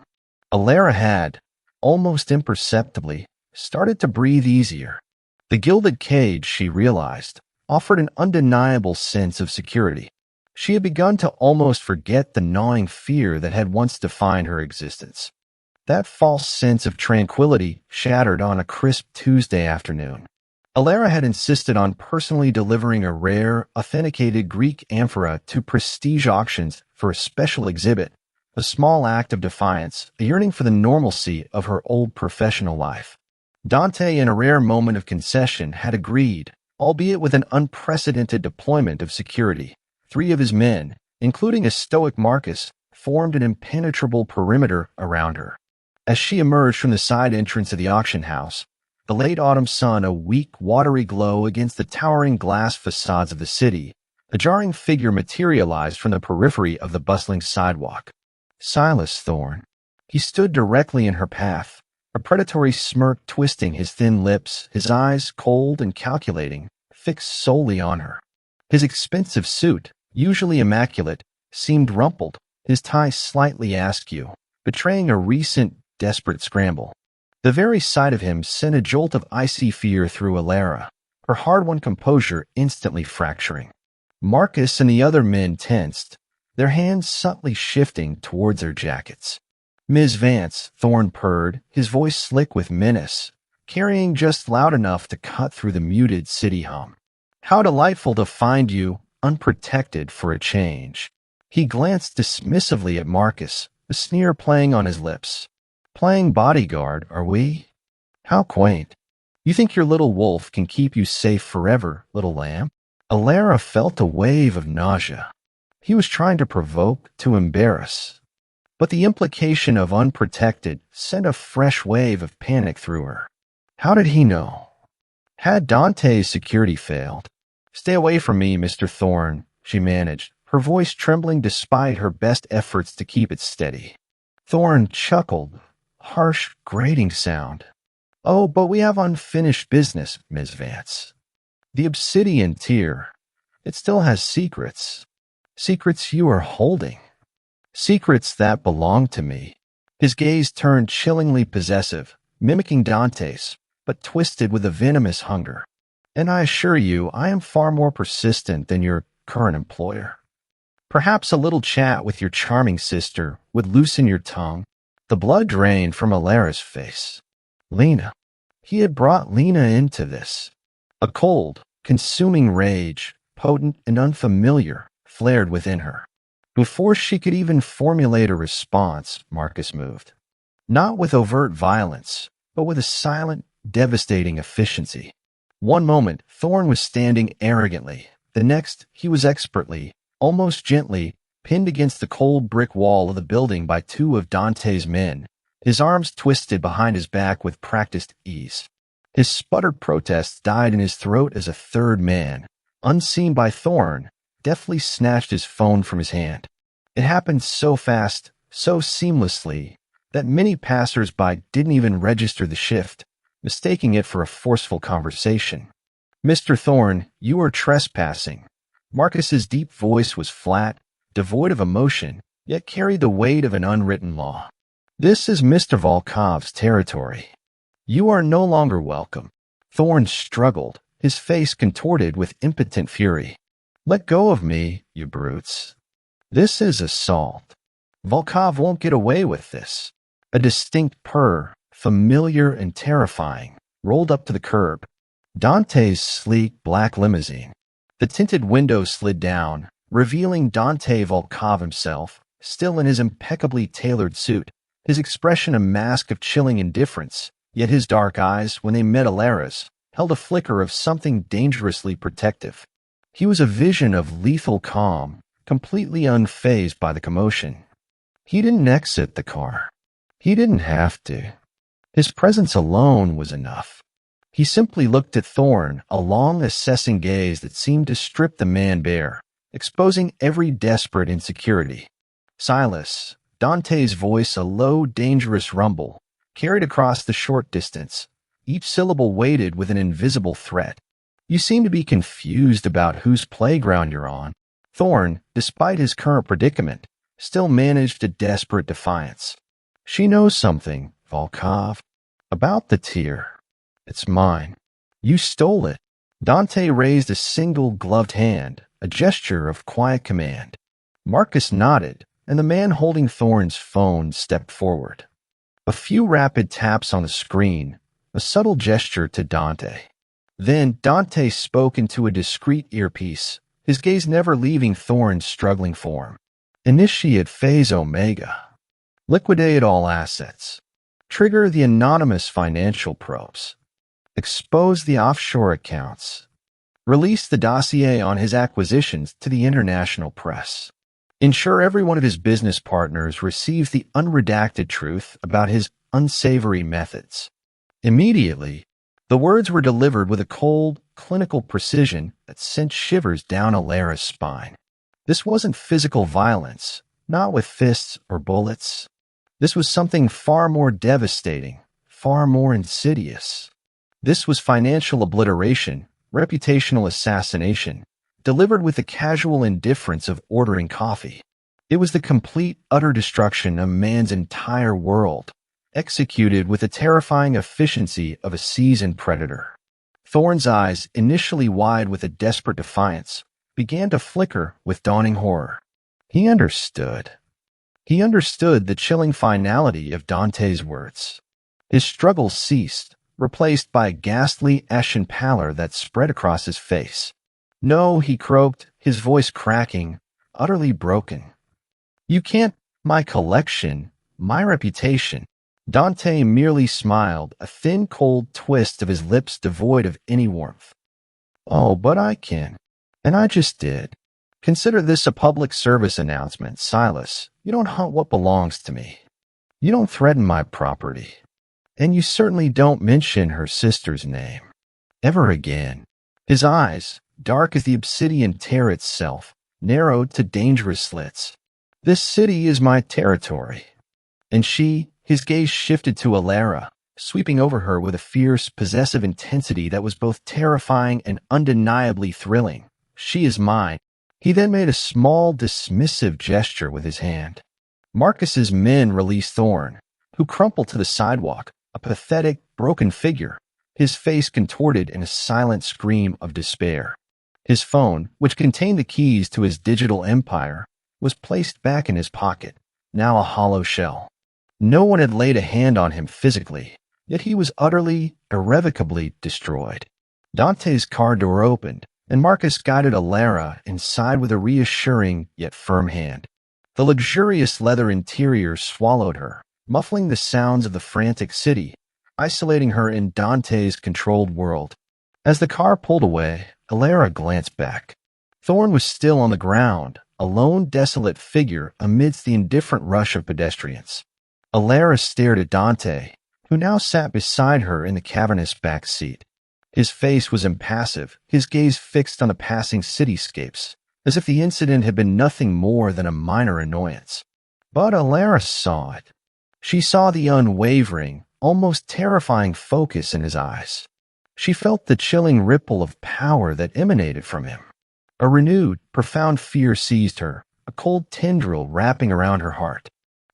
A: Alara had, almost imperceptibly, started to breathe easier. The gilded cage, she realized, offered an undeniable sense of security. She had begun to almost forget the gnawing fear that had once defined her existence. That false sense of tranquility shattered on a crisp Tuesday afternoon. Alara had insisted on personally delivering a rare, authenticated Greek amphora to prestige auctions for a special exhibit, a small act of defiance, a yearning for the normalcy of her old professional life. Dante, in a rare moment of concession, had agreed, albeit with an unprecedented deployment of security. 3 of his men, including a stoic Marcus, formed an impenetrable perimeter around her. As she emerged from the side entrance of the auction house, the late autumn sun a weak, watery glow against the towering glass facades of the city, a jarring figure materialized from the periphery of the bustling sidewalk. Silas Thorne. He stood directly in her path, a predatory smirk twisting his thin lips, his eyes cold and calculating, fixed solely on her. His expensive suit, usually immaculate, seemed rumpled, his tie slightly askew, betraying a recent, desperate scramble. The very sight of him sent a jolt of icy fear through Alara, her hard-won composure instantly fracturing. Marcus and the other men tensed, their hands subtly shifting towards their jackets. "Ms. Vance," Thorne purred, his voice slick with menace, carrying just loud enough to cut through the muted city hum. "How delightful to find you, unprotected for a change." He glanced dismissively at Marcus, a sneer playing on his lips. "Playing bodyguard, are we? How quaint. You think your little wolf can keep you safe forever, little lamb?" Alara felt a wave of nausea. He was trying to provoke, to embarrass. But the implication of unprotected sent a fresh wave of panic through her. How did he know? Had Dante's security failed? "Stay away from me, Mr. Thorne," she managed, her voice trembling despite her best efforts to keep it steady. Thorne chuckled, harsh, grating sound. "Oh, but we have unfinished business, Ms. Vance. The obsidian tier, it still has secrets. Secrets you are holding. Secrets that belong to me." His gaze turned chillingly possessive, mimicking Dante's, but twisted with a venomous hunger. "And I assure you, I am far more persistent than your current employer. Perhaps a little chat with your charming sister would loosen your tongue." The blood drained from Alara's face. Lena. He had brought Lena into this. A cold, consuming rage, potent and unfamiliar, flared within her. Before she could even formulate a response, Marcus moved. Not with overt violence, but with a silent, devastating efficiency. One moment, Thorne was standing arrogantly. The next, he was expertly, almost gently, pinned against the cold brick wall of the building by two of Dante's men, his arms twisted behind his back with practiced ease. His sputtered protests died in his throat as a third man, unseen by Thorne, deftly snatched his phone from his hand. It happened so fast, so seamlessly, that many passers-by didn't even register the shift, mistaking it for a forceful conversation. "Mr. Thorne, you are trespassing." Marcus's deep voice was flat, devoid of emotion, yet carried the weight of an unwritten law. "This is Mr. Volkov's territory. You are no longer welcome." Thorne struggled, his face contorted with impotent fury. "Let go of me, you brutes. This is assault. Volkov won't get away with this." A distinct purr, familiar and terrifying, rolled up to the curb. Dante's sleek black limousine. The tinted window slid down, revealing Dante Volkov himself, still in his impeccably tailored suit, his expression a mask of chilling indifference, yet his dark eyes, when they met Alara's, held a flicker of something dangerously protective. He was a vision of lethal calm, completely unfazed by the commotion. He didn't exit the car. He didn't have to. His presence alone was enough. He simply looked at Thorne, a long, assessing gaze that seemed to strip the man bare, exposing every desperate insecurity. "Silas," Dante's voice a low, dangerous rumble, carried across the short distance, each syllable weighted with an invisible threat. "You seem to be confused about whose playground you're on." Thorne, despite his current predicament, still managed a desperate defiance. "She knows something, Volkov. About the tier. It's mine. You stole it." Dante raised a single gloved hand, a gesture of quiet command. Marcus nodded, and the man holding Thorne's phone stepped forward. A few rapid taps on the screen, a subtle gesture to Dante. Then Dante spoke into a discreet earpiece, his gaze never leaving Thorne's struggling form. "Initiate Phase Omega. Liquidate all assets. Trigger the anonymous financial probes. Expose the offshore accounts. Release the dossier on his acquisitions to the international press. Ensure every one of his business partners receives the unredacted truth about his unsavory methods." Immediately, the words were delivered with a cold, clinical precision that sent shivers down Alara's spine. This wasn't physical violence, not with fists or bullets. This was something far more devastating, far more insidious. This was financial obliteration, reputational assassination, delivered with the casual indifference of ordering coffee. It was the complete, utter destruction of man's entire world, executed with the terrifying efficiency of a seasoned predator. Thorne's eyes, initially wide with a desperate defiance, began to flicker with dawning horror. He understood. He understood the chilling finality of Dante's words. His struggle ceased, replaced by a ghastly ashen pallor that spread across his face. "No," he croaked, his voice cracking, utterly broken. "You can't. My collection, my reputation." Dante merely smiled, a thin, cold twist of his lips devoid of any warmth. "Oh, but I can. And I just did. Consider this a public service announcement, Silas. You don't hunt what belongs to me. You don't threaten my property. And you certainly don't mention her sister's name. Ever again." His eyes, dark as the obsidian tear itself, narrowed to dangerous slits. "This city is my territory." And she, his gaze shifted to Alara, sweeping over her with a fierce, possessive intensity that was both terrifying and undeniably thrilling. "She is mine." He then made a small, dismissive gesture with his hand. Marcus's men released Thorne, who crumpled to the sidewalk, a pathetic, broken figure, his face contorted in a silent scream of despair. His phone, which contained the keys to his digital empire, was placed back in his pocket, now a hollow shell. No one had laid a hand on him physically, yet he was utterly, irrevocably destroyed. Dante's car door opened, and Marcus guided Alara inside with a reassuring yet firm hand. The luxurious leather interior swallowed her, muffling the sounds of the frantic city, isolating her in Dante's controlled world. As the car pulled away, Alara glanced back. Thorne was still on the ground, a lone, desolate figure amidst the indifferent rush of pedestrians. Alara stared at Dante, who now sat beside her in the cavernous back seat. His face was impassive, his gaze fixed on the passing cityscapes, as if the incident had been nothing more than a minor annoyance. But Alara saw it. She saw the unwavering, almost terrifying focus in his eyes. She felt the chilling ripple of power that emanated from him. A renewed, profound fear seized her, a cold tendril wrapping around her heart.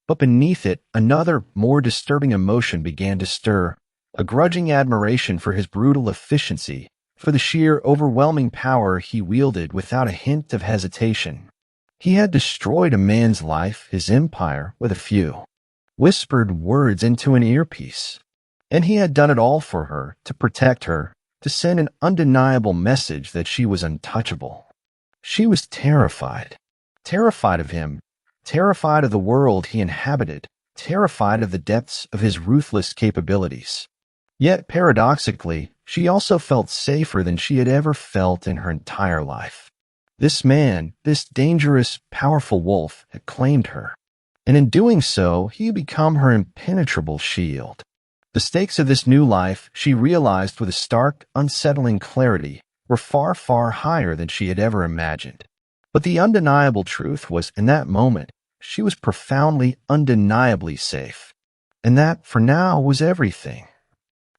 A: But beneath it, another, more disturbing emotion began to stir, a grudging admiration for his brutal efficiency, for the sheer, overwhelming power he wielded without a hint of hesitation. He had destroyed a man's life, his empire, with a few whispered words into an earpiece. And he had done it all for her, to protect her, to send an undeniable message that she was untouchable. She was terrified. Terrified of him, terrified of the world he inhabited, terrified of the depths of his ruthless capabilities. Yet, paradoxically, she also felt safer than she had ever felt in her entire life. This man, this dangerous, powerful wolf, had claimed her. And in doing so, he had become her impenetrable shield. The stakes of this new life, she realized with a stark, unsettling clarity, were far, far higher than she had ever imagined. But the undeniable truth was, in that moment, she was profoundly, undeniably safe. And that, for now, was everything.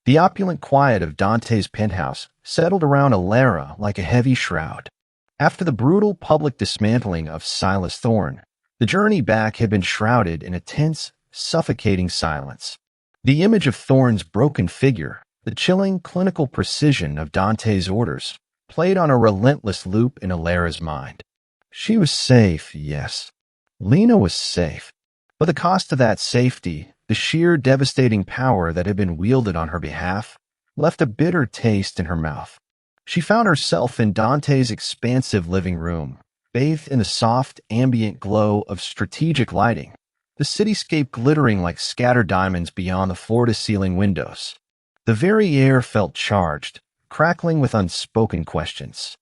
A: The opulent quiet of Dante's penthouse settled around Alara like a heavy shroud. After the brutal public dismantling of Silas Thorne, the journey back had been shrouded in a tense, suffocating silence. The image of Thorne's broken figure, the chilling clinical precision of Dante's orders, played on a relentless loop in Alara's mind. She was safe, yes. Lena was safe. But the cost of that safety, the sheer devastating power that had been wielded on her behalf, left a bitter taste in her mouth. She found herself in Dante's expansive living room, bathed in the soft, ambient glow of strategic lighting, the cityscape glittering like scattered diamonds beyond the floor-to-ceiling windows. The very air felt charged, crackling with unspoken questions.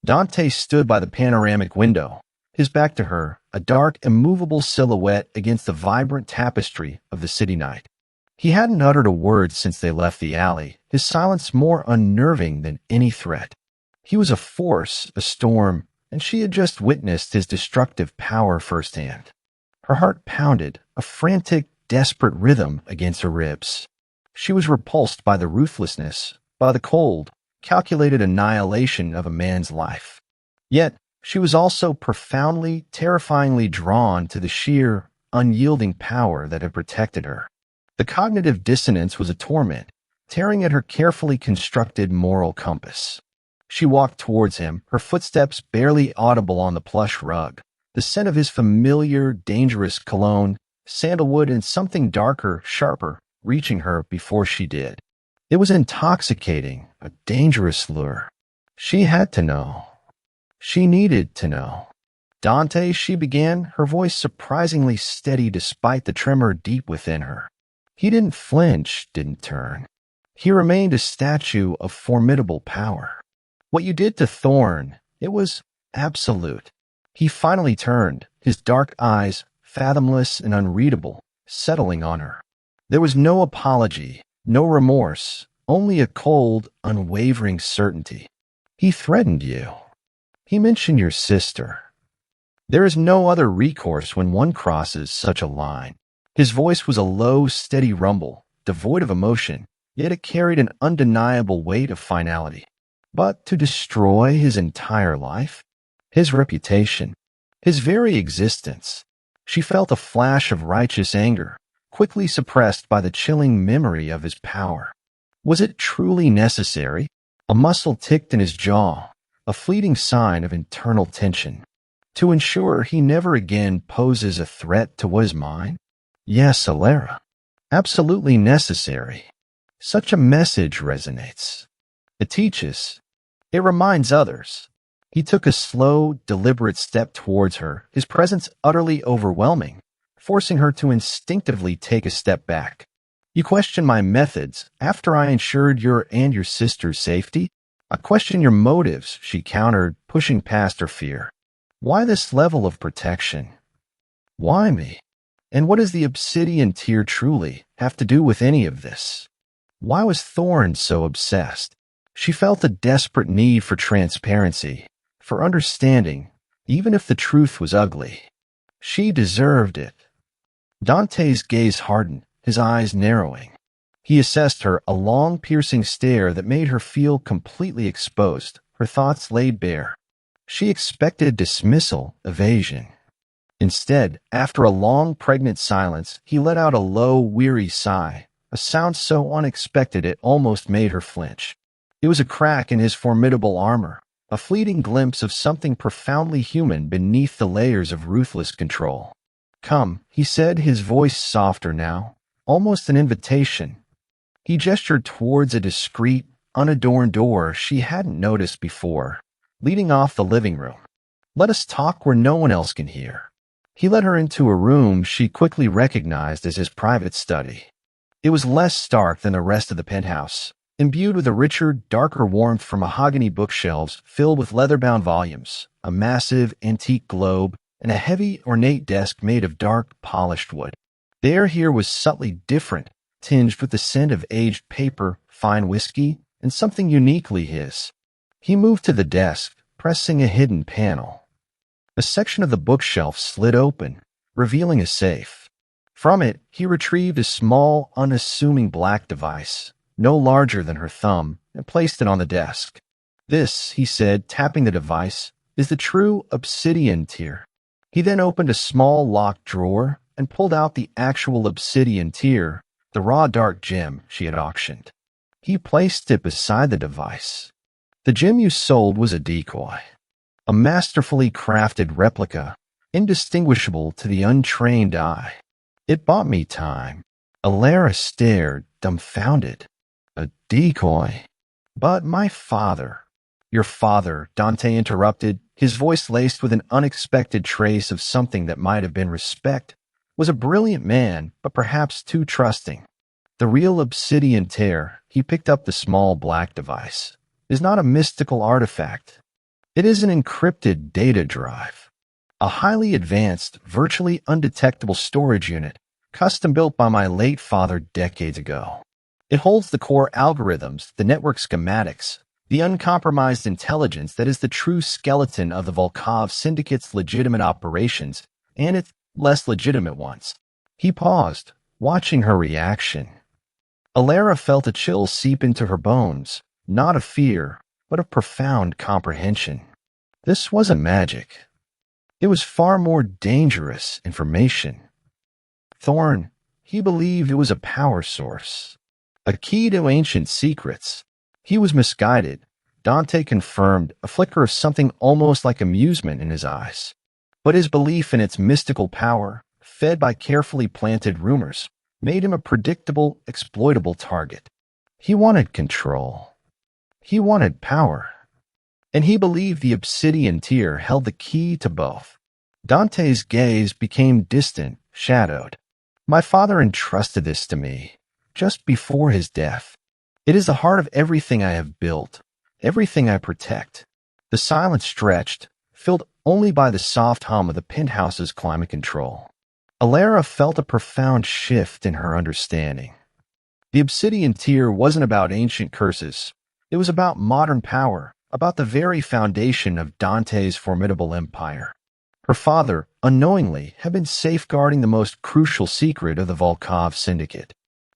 A: Dante stood by the panoramic window, his back to her, a dark, immovable silhouette against the vibrant tapestry of the city night. He hadn't uttered a word since they left the alley, his silence more unnerving than any threat. He was a force, a storm, and she had just witnessed his destructive power firsthand. Her heart pounded, a frantic, desperate rhythm against her ribs. She was repulsed by the ruthlessness, by the cold, calculated annihilation of a man's life. Yet, she was also profoundly, terrifyingly drawn to the sheer, unyielding power that had protected her. The cognitive dissonance was a torment, tearing at her carefully constructed moral compass. She walked towards him, her footsteps barely audible on the plush rug, the scent of his familiar, dangerous cologne, sandalwood, and something darker, sharper, reaching her before she did. It was intoxicating, a dangerous lure. She had to know. She needed to know. Dante, she began, her voice surprisingly steady despite the tremor deep within her. He didn't flinch, didn't turn. He remained a statue of formidable power. What you did to Thorn, it was absolute. He finally turned, his dark eyes, fathomless and unreadable, settling on her. There was no apology, no remorse, only a cold, unwavering certainty. He threatened you. He mentioned your sister. There is no other recourse when one crosses such a line. His voice was a low, steady rumble, devoid of emotion, yet it carried an undeniable weight of finality. But to destroy his entire life, his reputation, his very existence, she felt a flash of righteous anger, quickly suppressed by the chilling memory of his power. Was it truly necessary? A muscle ticked in his jaw, a fleeting sign of internal tension. To ensure he never again poses a threat to what is mine? Yes, Alara. Absolutely necessary. Such a message resonates. It teaches. It reminds others. He took a slow, deliberate step towards her, his presence utterly overwhelming, forcing her to instinctively take a step back. You question my methods after I ensured your and your sister's safety? I question your motives, she countered, pushing past her fear. Why this level of protection? Why me? And what does the obsidian tear truly have to do with any of this? Why was Thorn so obsessed? She felt a desperate need for transparency, for understanding, even if the truth was ugly. She deserved it. Dante's gaze hardened, his eyes narrowing. He assessed her, a long, piercing stare that made her feel completely exposed, her thoughts laid bare. She expected dismissal, evasion. Instead, after a long, pregnant silence, he let out a low, weary sigh, a sound so unexpected it almost made her flinch. It was a crack in his formidable armor, a fleeting glimpse of something profoundly human beneath the layers of ruthless control. Come, he said, his voice softer now, almost an invitation. He gestured towards a discreet, unadorned door she hadn't noticed before, leading off the living room. Let us talk where no one else can hear. He led her into a room she quickly recognized as his private study. It was less stark than the rest of the penthouse, imbued with a richer, darker warmth from mahogany bookshelves filled with leather-bound volumes, a massive, antique globe, and a heavy, ornate desk made of dark, polished wood. The air here was subtly different, tinged with the scent of aged paper, fine whiskey, and something uniquely his. He moved to the desk, pressing a hidden panel. A section of the bookshelf slid open, revealing a safe. From it, he retrieved a small, unassuming black device, no larger than her thumb, and placed it on the desk. This, he said, tapping the device, is the true obsidian tear. He then opened a small locked drawer and pulled out the actual obsidian tear, the raw dark gem she had auctioned. He placed it beside the device. The gem you sold was a decoy, a masterfully crafted replica, indistinguishable to the untrained eye. It bought me time. Alara stared, dumbfounded. A decoy? But my father. Your father, Dante interrupted, his voice laced with an unexpected trace of something that might have been respect, was a brilliant man, but perhaps too trusting. The real obsidian tear, he picked up the small black device, is not a mystical artifact. It is an encrypted data drive, a highly advanced, virtually undetectable storage unit, custom-built by my late father decades ago. It holds the core algorithms, the network schematics, the uncompromised intelligence that is the true skeleton of the Volkov Syndicate's legitimate operations and its less legitimate ones. He paused, watching her reaction. Alara felt a chill seep into her bones, not of fear, but of profound comprehension. This wasn't magic. It was far more dangerous information. Thorn, he believed it was a power source, a key to ancient secrets. He was misguided. Dante confirmed, a flicker of something almost like amusement in his eyes. But his belief in its mystical power, fed by carefully planted rumors, made him a predictable, exploitable target. He wanted control. He wanted power. And he believed the obsidian tear held the key to both. Dante's gaze became distant, shadowed. My father entrusted this to me, just before his death. It is the heart of everything I have built, everything I protect. The silence stretched, filled only by the soft hum of the penthouse's climate control. Alara felt a profound shift in her understanding. The obsidian tear wasn't about ancient curses. It was about modern power, about the very foundation of Dante's formidable empire. Her father, unknowingly, had been safeguarding the most crucial secret of the Volkov syndicate.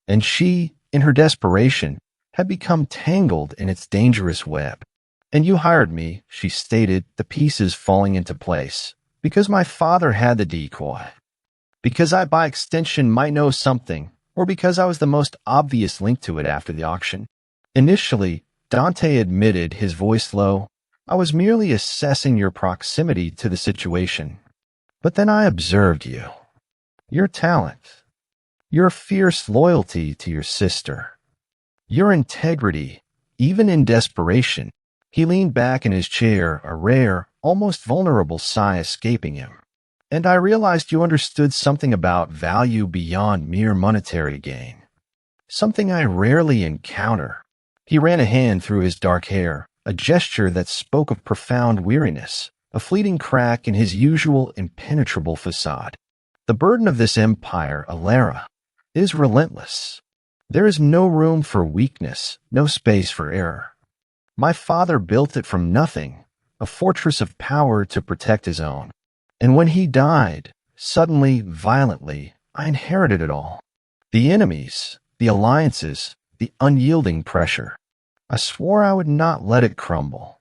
A: And she, in her desperation, had become tangled in its dangerous web. And you hired me, she stated, the pieces falling into place, because my father had the decoy. Because I, by extension, might know something, or because I was the most obvious link to it after the auction. Initially, Dante admitted, his voice low, I was merely assessing your proximity to the situation. But then I observed you. Your talent. Your fierce loyalty to your sister. Your integrity, even in desperation. He leaned back in his chair, a rare, almost vulnerable sigh escaping him. And I realized you understood something about value beyond mere monetary gain. Something I rarely encounter. He ran a hand through his dark hair, a gesture that spoke of profound weariness, a fleeting crack in his usual impenetrable facade. The burden of this empire, Alara, is relentless. There is no room for weakness, no space for error. My father built it from nothing, a fortress of power to protect his own. And when he died, suddenly, violently, I inherited it all. The enemies, the alliances, the unyielding pressure. I swore I would not let it crumble.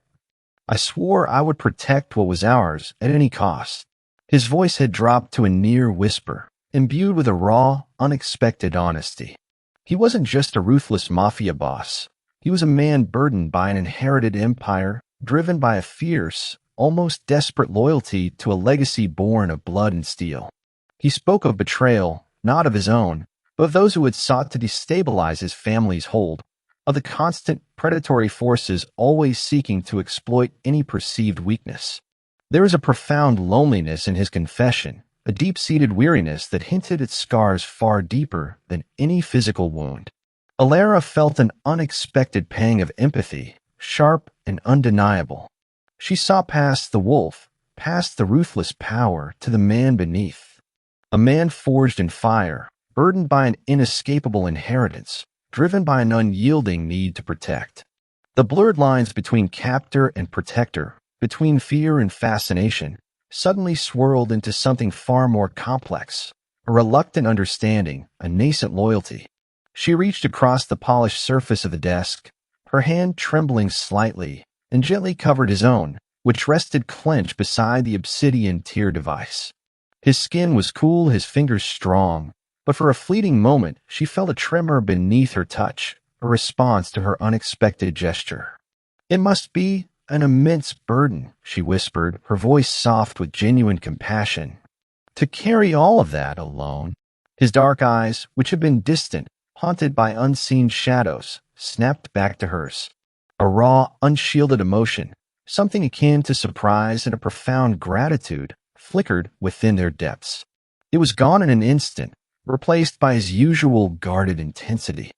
A: I swore I would protect what was ours at any cost. His voice had dropped to a near whisper, imbued with a raw, unexpected honesty. He wasn't just a ruthless mafia boss. He was a man burdened by an inherited empire, driven by a fierce, almost desperate loyalty to a legacy born of blood and steel. He spoke of betrayal, not of his own, but of those who had sought to destabilize his family's hold, of the constant predatory forces always seeking to exploit any perceived weakness. There was a profound loneliness in his confession, a deep-seated weariness that hinted at scars far deeper than any physical wound. Alara felt an unexpected pang of empathy, sharp and undeniable. She saw past the wolf, past the ruthless power, to the man beneath. A man forged in fire, burdened by an inescapable inheritance, driven by an unyielding need to protect. The blurred lines between captor and protector, between fear and fascination, suddenly swirled into something far more complex, a reluctant understanding, a nascent loyalty. She reached across the polished surface of the desk, her hand trembling slightly, and gently covered his own, which rested clenched beside the obsidian tear device. His skin was cool, his fingers strong, but for a fleeting moment she felt a tremor beneath her touch, a response to her unexpected gesture. It must be an immense burden, she whispered, her voice soft with genuine compassion. To carry all of that alone. His dark eyes, which had been distant, haunted by unseen shadows, snapped back to hers. A raw, unshielded emotion, something akin to surprise and a profound gratitude, flickered within their depths. It was gone in an instant, replaced by his usual guarded intensity.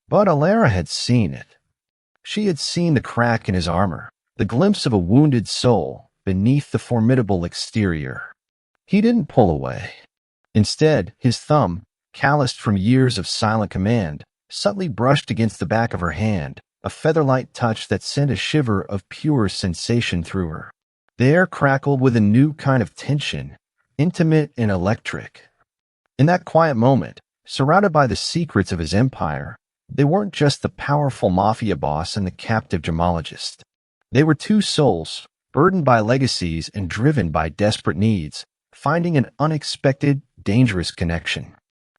A: But Alara had seen it. She had seen the crack in his armor, the glimpse of a wounded soul beneath the formidable exterior. He didn't pull away. Instead, his thumb, calloused from years of silent command, subtly brushed against the back of her hand, a feather-light touch that sent a shiver of pure sensation through her. The air crackled with a new kind of tension, intimate and electric. In that quiet moment, surrounded by the secrets of his empire, They weren't just the powerful mafia boss and the captive gemologist. They were two souls, burdened by legacies and driven by desperate needs, finding an unexpected, dangerous connection.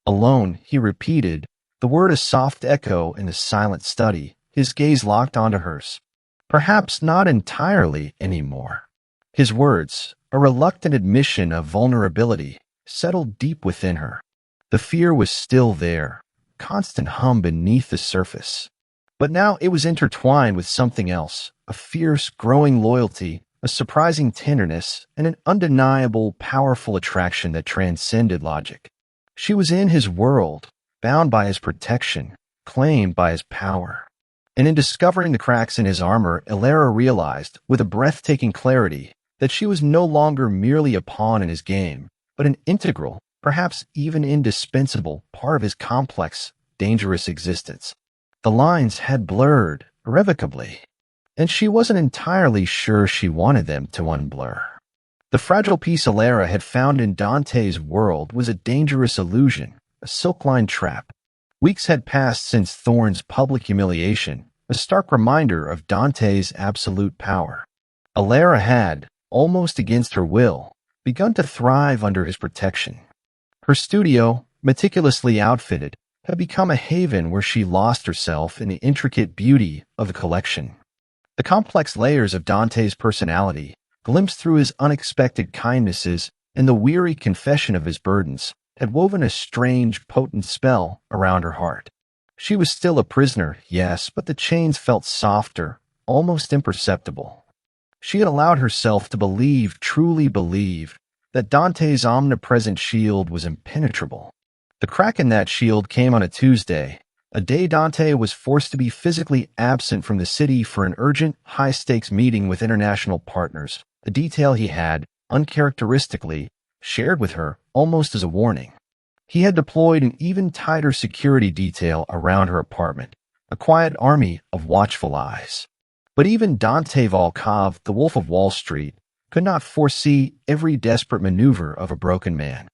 A: Alone, he repeated, the word a soft echo in the silent study, his gaze locked onto hers. Perhaps not entirely anymore. His words, a reluctant admission of vulnerability, settled deep within her. The fear was still there, constant hum beneath the surface. But now it was intertwined with something else, a fierce, growing loyalty, a surprising tenderness, and an undeniable, powerful attraction that transcended logic. She was in his world, bound by his protection, claimed by his power. And in discovering the cracks in his armor, Elara realized, with a breathtaking clarity, that she was no longer merely a pawn in his game, but an integral, perhaps even indispensable, part of his complex, dangerous existence. The lines had blurred irrevocably, and she wasn't entirely sure she wanted them to unblur. The fragile piece Elara had found in Dante's world was a dangerous illusion, a silk-lined trap. Weeks had passed since Thorne's public humiliation, a stark reminder of Dante's absolute power. Elara had, almost against her will, begun to thrive under his protection. Her studio, meticulously outfitted, had become a haven where she lost herself in the intricate beauty of the collection. The complex layers of Dante's personality, glimpsed through his unexpected kindnesses and the weary confession of his burdens, had woven a strange, potent spell around her heart. She was still a prisoner, yes, but the chains felt softer, almost imperceptible. She had allowed herself to believe, truly believe, that Dante's omnipresent shield was impenetrable. The crack in that shield came on a Tuesday, a day Dante was forced to be physically absent from the city for an urgent, high-stakes meeting with international partners, a detail he had, uncharacteristically, shared with her almost as a warning. He had deployed an even tighter security detail around her apartment, a quiet army of watchful eyes. But even Dante Volkov, the Wolf of Wall Street, could not foresee every desperate maneuver of a broken man.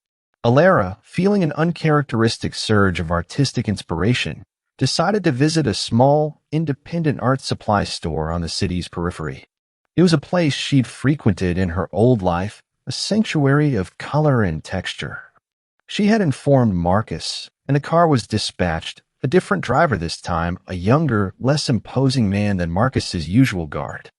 A: Elara, feeling an uncharacteristic surge of artistic inspiration, decided to visit a small, independent art supply store on the city's periphery. It was a place she'd frequented in her old life, a sanctuary of color and texture. She had informed Marcus, and a car was dispatched, a different driver this time, a younger, less imposing man than Marcus's usual guard.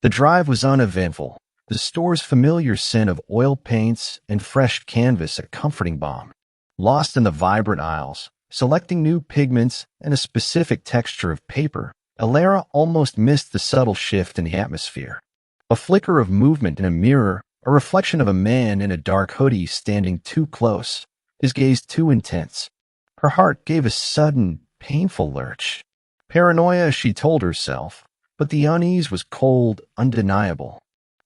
A: The drive was uneventful, the store's familiar scent of oil paints and fresh canvas a comforting balm. Lost in the vibrant aisles, selecting new pigments and a specific texture of paper, Elara almost missed the subtle shift in the atmosphere. A flicker of movement in a mirror, a reflection of a man in a dark hoodie standing too close, his gaze too intense. Her heart gave a sudden, painful lurch. Paranoia, she told herself, but the unease was cold, undeniable.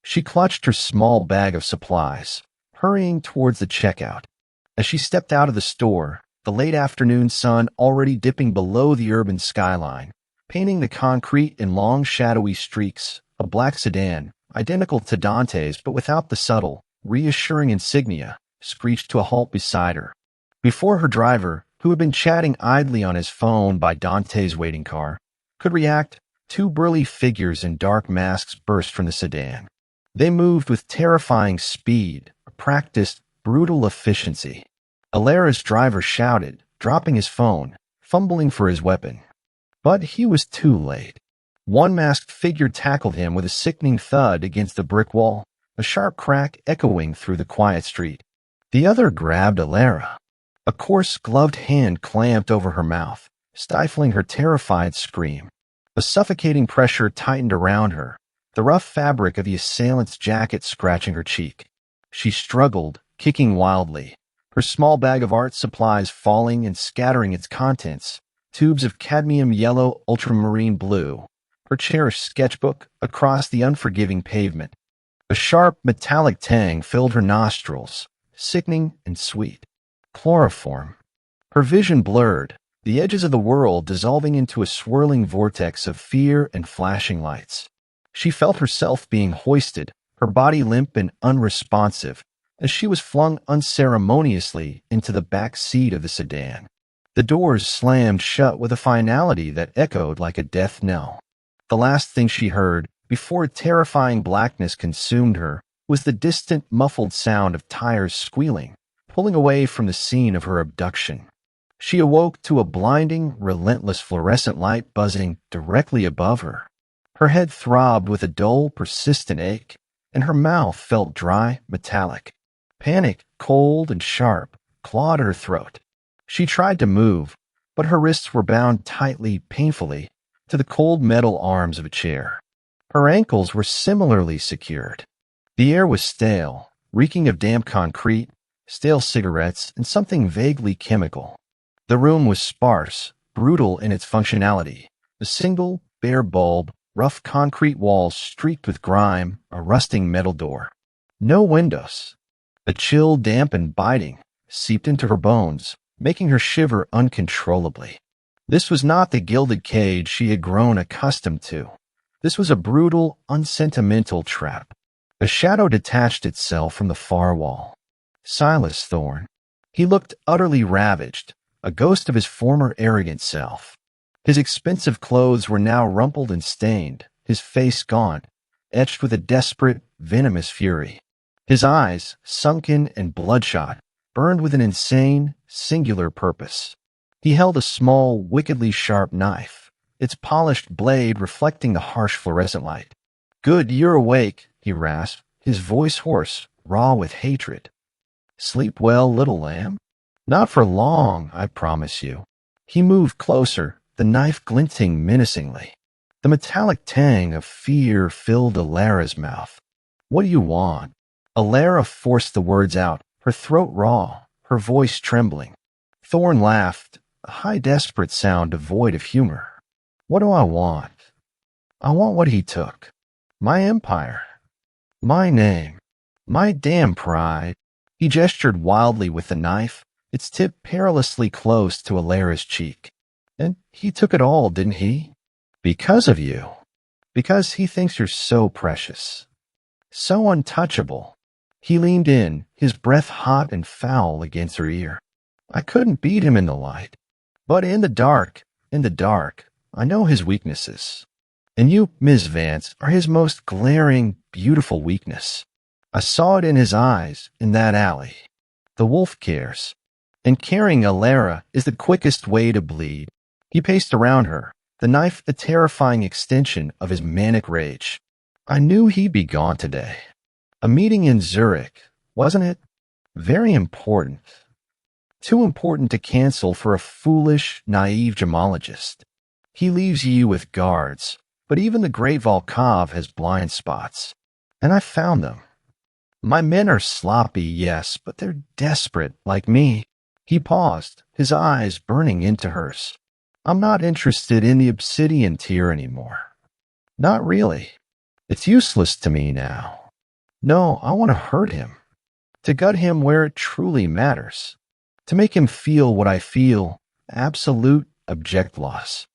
A: She clutched her small bag of supplies, hurrying towards the checkout. As she stepped out of the store, the late afternoon sun already dipping below the urban skyline, painting the concrete in long shadowy streaks, a black sedan, identical to Dante's but without the subtle, reassuring insignia, screeched to a halt beside her. Before her driver, who had been chatting idly on his phone by Dante's waiting car, could react, two burly figures in dark masks burst from the sedan. They moved with terrifying speed, a practiced, brutal efficiency. Elara's driver shouted, dropping his phone, fumbling for his weapon. But he was too late. One masked figure tackled him with a sickening thud against the brick wall, a sharp crack echoing through the quiet street. The other grabbed Elara. A coarse, gloved hand clamped over her mouth, stifling her terrified scream. A suffocating pressure tightened around her, the rough fabric of the assailant's jacket scratching her cheek. She struggled, kicking wildly, her small bag of art supplies falling and scattering its contents, tubes of cadmium yellow ultramarine blue, her cherished sketchbook, across the unforgiving pavement. A sharp, metallic tang filled her nostrils, sickening and sweet. Chloroform. Her vision blurred, the edges of the world dissolving into a swirling vortex of fear and flashing lights. She felt herself being hoisted, her body limp and unresponsive, as she was flung unceremoniously into the back seat of the sedan. The doors slammed shut with a finality that echoed like a death knell. The last thing she heard, before terrifying blackness consumed her, was the distant, muffled sound of tires squealing, pulling away from the scene of her abduction. She awoke to a blinding, relentless fluorescent light buzzing directly above her. Her head throbbed with a dull, persistent ache, and her mouth felt dry, metallic. Panic, cold and sharp, clawed her throat. She tried to move, but her wrists were bound tightly, painfully, to the cold metal arms of a chair. Her ankles were similarly secured. The air was stale, reeking of damp concrete, stale cigarettes, and something vaguely chemical. The room was sparse, brutal in its functionality. A single, bare bulb, rough concrete walls streaked with grime, a rusting metal door. No windows. A chill, damp and biting, seeped into her bones, making her shiver uncontrollably. This was not the gilded cage she had grown accustomed to. This was a brutal, unsentimental trap. A shadow detached itself from the far wall. Silas Thorne. He looked utterly ravaged, a ghost of his former arrogant self. His expensive clothes were now rumpled and stained, his face gaunt, etched with a desperate, venomous fury. His eyes, sunken and bloodshot, burned with an insane, singular purpose. He held a small, wickedly sharp knife, its polished blade reflecting the harsh fluorescent light. "Good, you're awake," he rasped, his voice hoarse, raw with hatred. "Sleep well, little lamb? Not for long, I promise you." He moved closer, the knife glinting menacingly. The metallic tang of fear filled Alara's mouth. "What do you want?" Alara forced the words out, her throat raw, her voice trembling. Thorne laughed, a high desperate sound devoid of humor. "What do I want? I want what he took. My empire. My name. My damn pride." He gestured wildly with the knife, its tip perilously close to Alara's cheek. "And he took it all, didn't he? Because of you. Because he thinks you're so precious. So untouchable." He leaned in, his breath hot and foul against her ear. "I couldn't beat him in the light. But in the dark, I know his weaknesses. And you, Ms. Vance, are his most glaring, beautiful weakness. I saw it in his eyes, in that alley. The wolf cares. And carrying Alara is the quickest way to bleed." He paced around her, the knife a terrifying extension of his manic rage. "I knew he'd be gone today. A meeting in Zurich, wasn't it? Very important. Too important to cancel for a foolish, naive gemologist. He leaves you with guards, but even the great Volkov has blind spots. And I found them. My men are sloppy, yes, but they're desperate, like me." He paused, his eyes burning into hers. "I'm not interested in the obsidian tier anymore. Not really. It's useless to me now. No, I want to hurt him. To gut him where it truly matters. To make him feel what I feel, absolute, abject loss.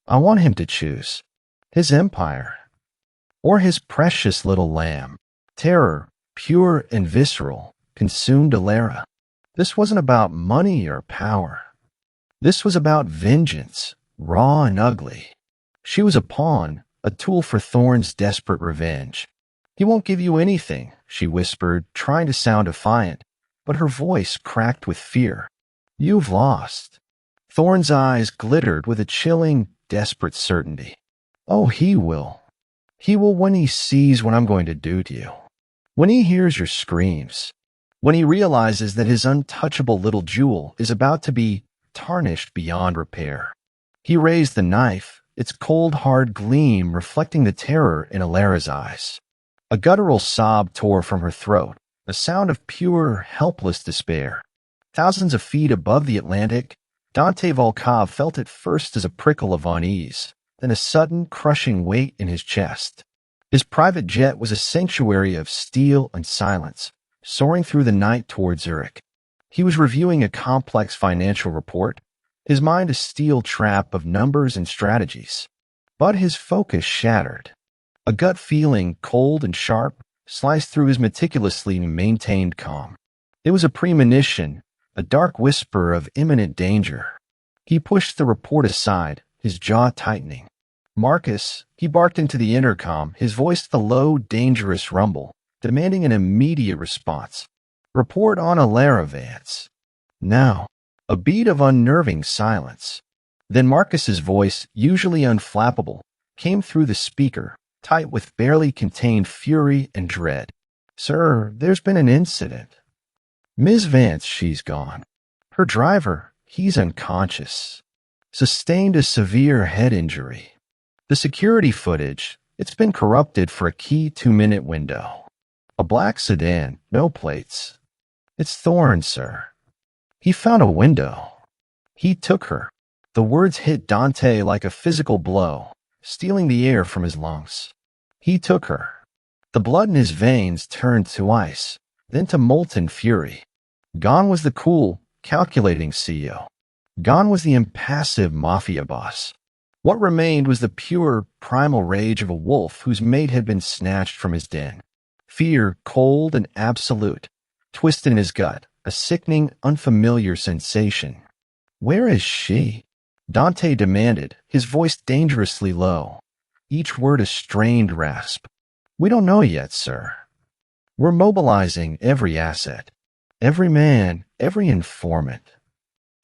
A: I want him to choose. His empire. Or his precious little lamb." Terror, pure and visceral, consumed Alara. This wasn't about money or power. This was about vengeance, raw and ugly. She was a pawn, a tool for Thorne's desperate revenge. "He won't give you anything," she whispered, trying to sound defiant, but her voice cracked with fear. "You've lost." Thorne's eyes glittered with a chilling, desperate certainty. "Oh, he will. He will when he sees what I'm going to do to you. When he hears your screams. When he realizes that his untouchable little jewel is about to be tarnished beyond repair." He raised the knife, its cold, hard gleam reflecting the terror in Alara's eyes. A guttural sob tore from her throat, a sound of pure, helpless despair. Thousands of feet above the Atlantic, Dante Volkov felt at first as a prickle of unease, then a sudden, crushing weight in his chest. His private jet was a sanctuary of steel and silence, soaring through the night toward Zurich. He was reviewing a complex financial report, his mind a steel trap of numbers and strategies. But his focus shattered. A gut feeling, cold and sharp, sliced through his meticulously maintained calm. It was a premonition, a dark whisper of imminent danger. He pushed the report aside, his jaw tightening. Marcus, he barked into the intercom, his voice the low, dangerous rumble, demanding an immediate response. Report on Alara Vance. Now, a beat of unnerving silence. Then Marcus's voice, usually unflappable, came through the speaker, tight with barely contained fury and dread. Sir, there's been an incident. Ms. Vance, she's gone. Her driver, he's unconscious. Sustained a severe head injury. The security footage, it's been corrupted for a key 2-minute window. A black sedan, no plates. It's Thorne, sir. He found a window. He took her. The words hit Dante like a physical blow, stealing the air from his lungs. He took her. The blood in his veins turned to ice, then to molten fury. Gone was the cool, calculating CEO. Gone was the impassive mafia boss. What remained was the pure, primal rage of a wolf whose mate had been snatched from his den. Fear, cold and absolute, twisted in his gut, a sickening, unfamiliar sensation. Where is she? Dante demanded, his voice dangerously low, each word a strained rasp. We don't know yet, sir. We're mobilizing every asset, every man, every informant,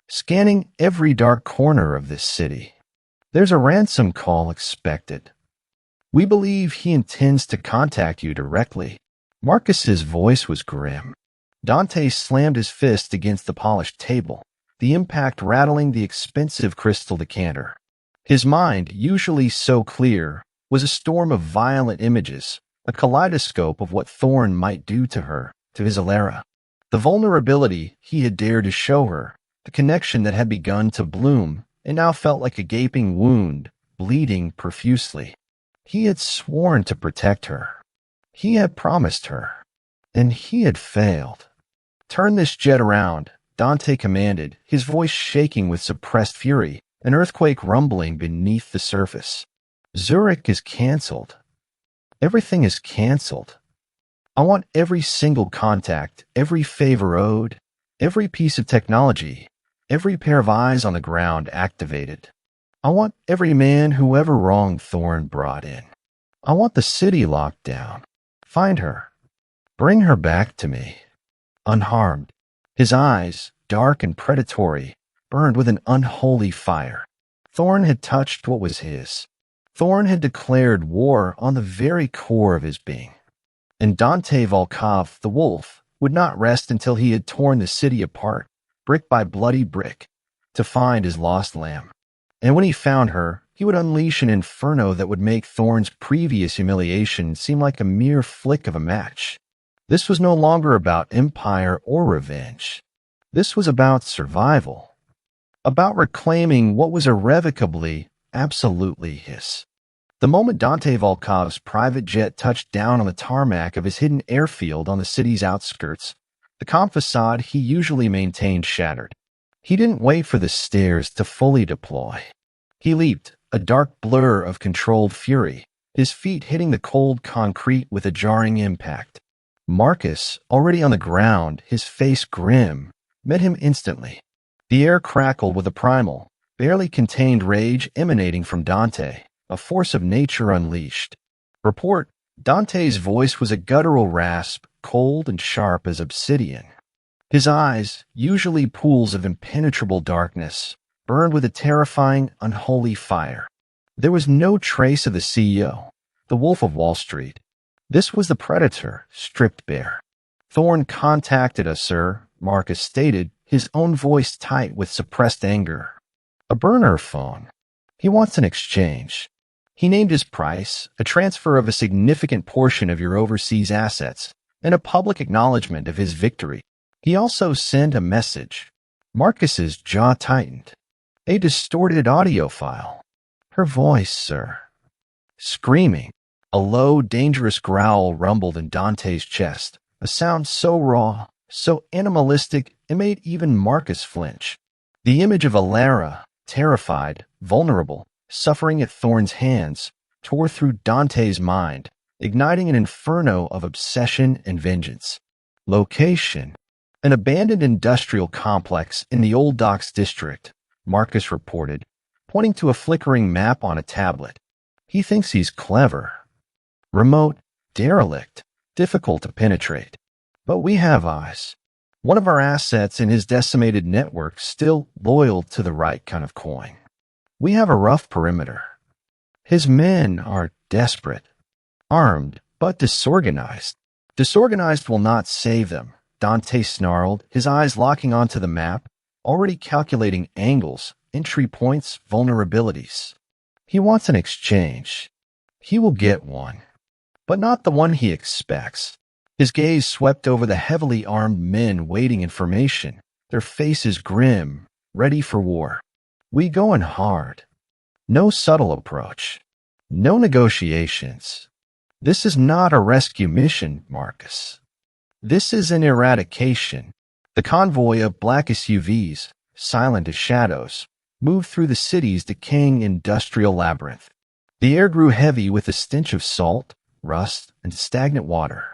A: scanning every dark corner of this city. There's a ransom call expected. We believe he intends to contact you directly. Marcus's voice was grim. Dante slammed his fist against the polished table, the impact rattling the expensive crystal decanter. His mind, usually so clear, was a storm of violent images, a kaleidoscope of what Thorne might do to her, to his Alara. The vulnerability he had dared to show her, the connection that had begun to bloom, and now felt like a gaping wound, bleeding profusely. He had sworn to protect her. He had promised her. And he had failed. Turn this jet around, Dante commanded, his voice shaking with suppressed fury, an earthquake rumbling beneath the surface. Zurich is canceled. Everything is canceled. I want every single contact, every favor owed, every piece of technology, every pair of eyes on the ground activated. I want every man who ever wronged Thorne brought in. I want the city locked down. Find her. Bring her back to me. Unharmed. His eyes, dark and predatory, burned with an unholy fire. Thorne had touched what was his. Thorne had declared war on the very core of his being. And Dante Volkov, the wolf, would not rest until he had torn the city apart, brick by bloody brick, to find his lost lamb. And when he found her, he would unleash an inferno that would make Thorne's previous humiliation seem like a mere flick of a match. This was no longer about empire or revenge. This was about survival. About reclaiming what was irrevocably, absolutely his. The moment Dante Volkov's private jet touched down on the tarmac of his hidden airfield on the city's outskirts, the calm facade he usually maintained shattered. He didn't wait for the stairs to fully deploy. He leaped, a dark blur of controlled fury, his feet hitting the cold concrete with a jarring impact. Marcus, already on the ground, his face grim, met him instantly. The air crackled with a primal, barely contained rage emanating from Dante, a force of nature unleashed. Report, Dante's voice was a guttural rasp, cold and sharp as obsidian. His eyes, usually pools of impenetrable darkness, burned with a terrifying, unholy fire. There was no trace of the CEO, the Wolf of Wall Street. This was the predator, stripped bare. Thorne contacted us, sir, Marcus stated, his own voice tight with suppressed anger. A burner phone. He wants an exchange. He named his price, a transfer of a significant portion of your overseas assets, and a public acknowledgement of his victory. He also sent a message. Marcus's jaw tightened. A distorted audio file. Her voice, sir. Screaming. A low, dangerous growl rumbled in Dante's chest, a sound so raw, so animalistic, it made even Marcus flinch. The image of Alara, terrified, vulnerable, suffering at Thorne's hands, tore through Dante's mind, igniting an inferno of obsession and vengeance. Location. An abandoned industrial complex in the Old Docks district, Marcus reported, pointing to a flickering map on a tablet. He thinks he's clever. Remote, derelict, difficult to penetrate. But we have eyes. One of our assets in his decimated network still loyal to the right kind of coin. We have a rough perimeter. His men are desperate, armed, but disorganized. Disorganized will not save them, Dante snarled, his eyes locking onto the map, already calculating angles, entry points, vulnerabilities. He wants an exchange. He will get one, but not the one he expects. His gaze swept over the heavily armed men waiting information, their faces grim, ready for war. We going hard. No subtle approach. No negotiations. This is not a rescue mission, Marcus. This is an eradication. The convoy of black SUVs, silent as shadows, moved through the city's decaying industrial labyrinth. The air grew heavy with the stench of salt, rust, and stagnant water.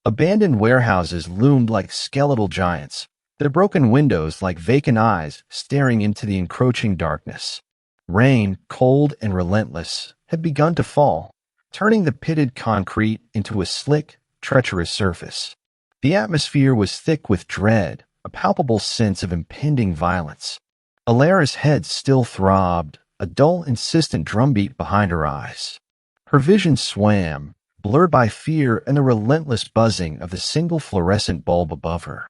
A: Abandoned warehouses loomed like skeletal giants, their broken windows like vacant eyes staring into the encroaching darkness. Rain, cold and relentless, had begun to fall, turning the pitted concrete into a slick, treacherous surface. The atmosphere was thick with dread, a palpable sense of impending violence. Alara's head still throbbed, a dull, insistent drumbeat behind her eyes. Her vision swam, blurred by fear and the relentless buzzing of the single fluorescent bulb above her.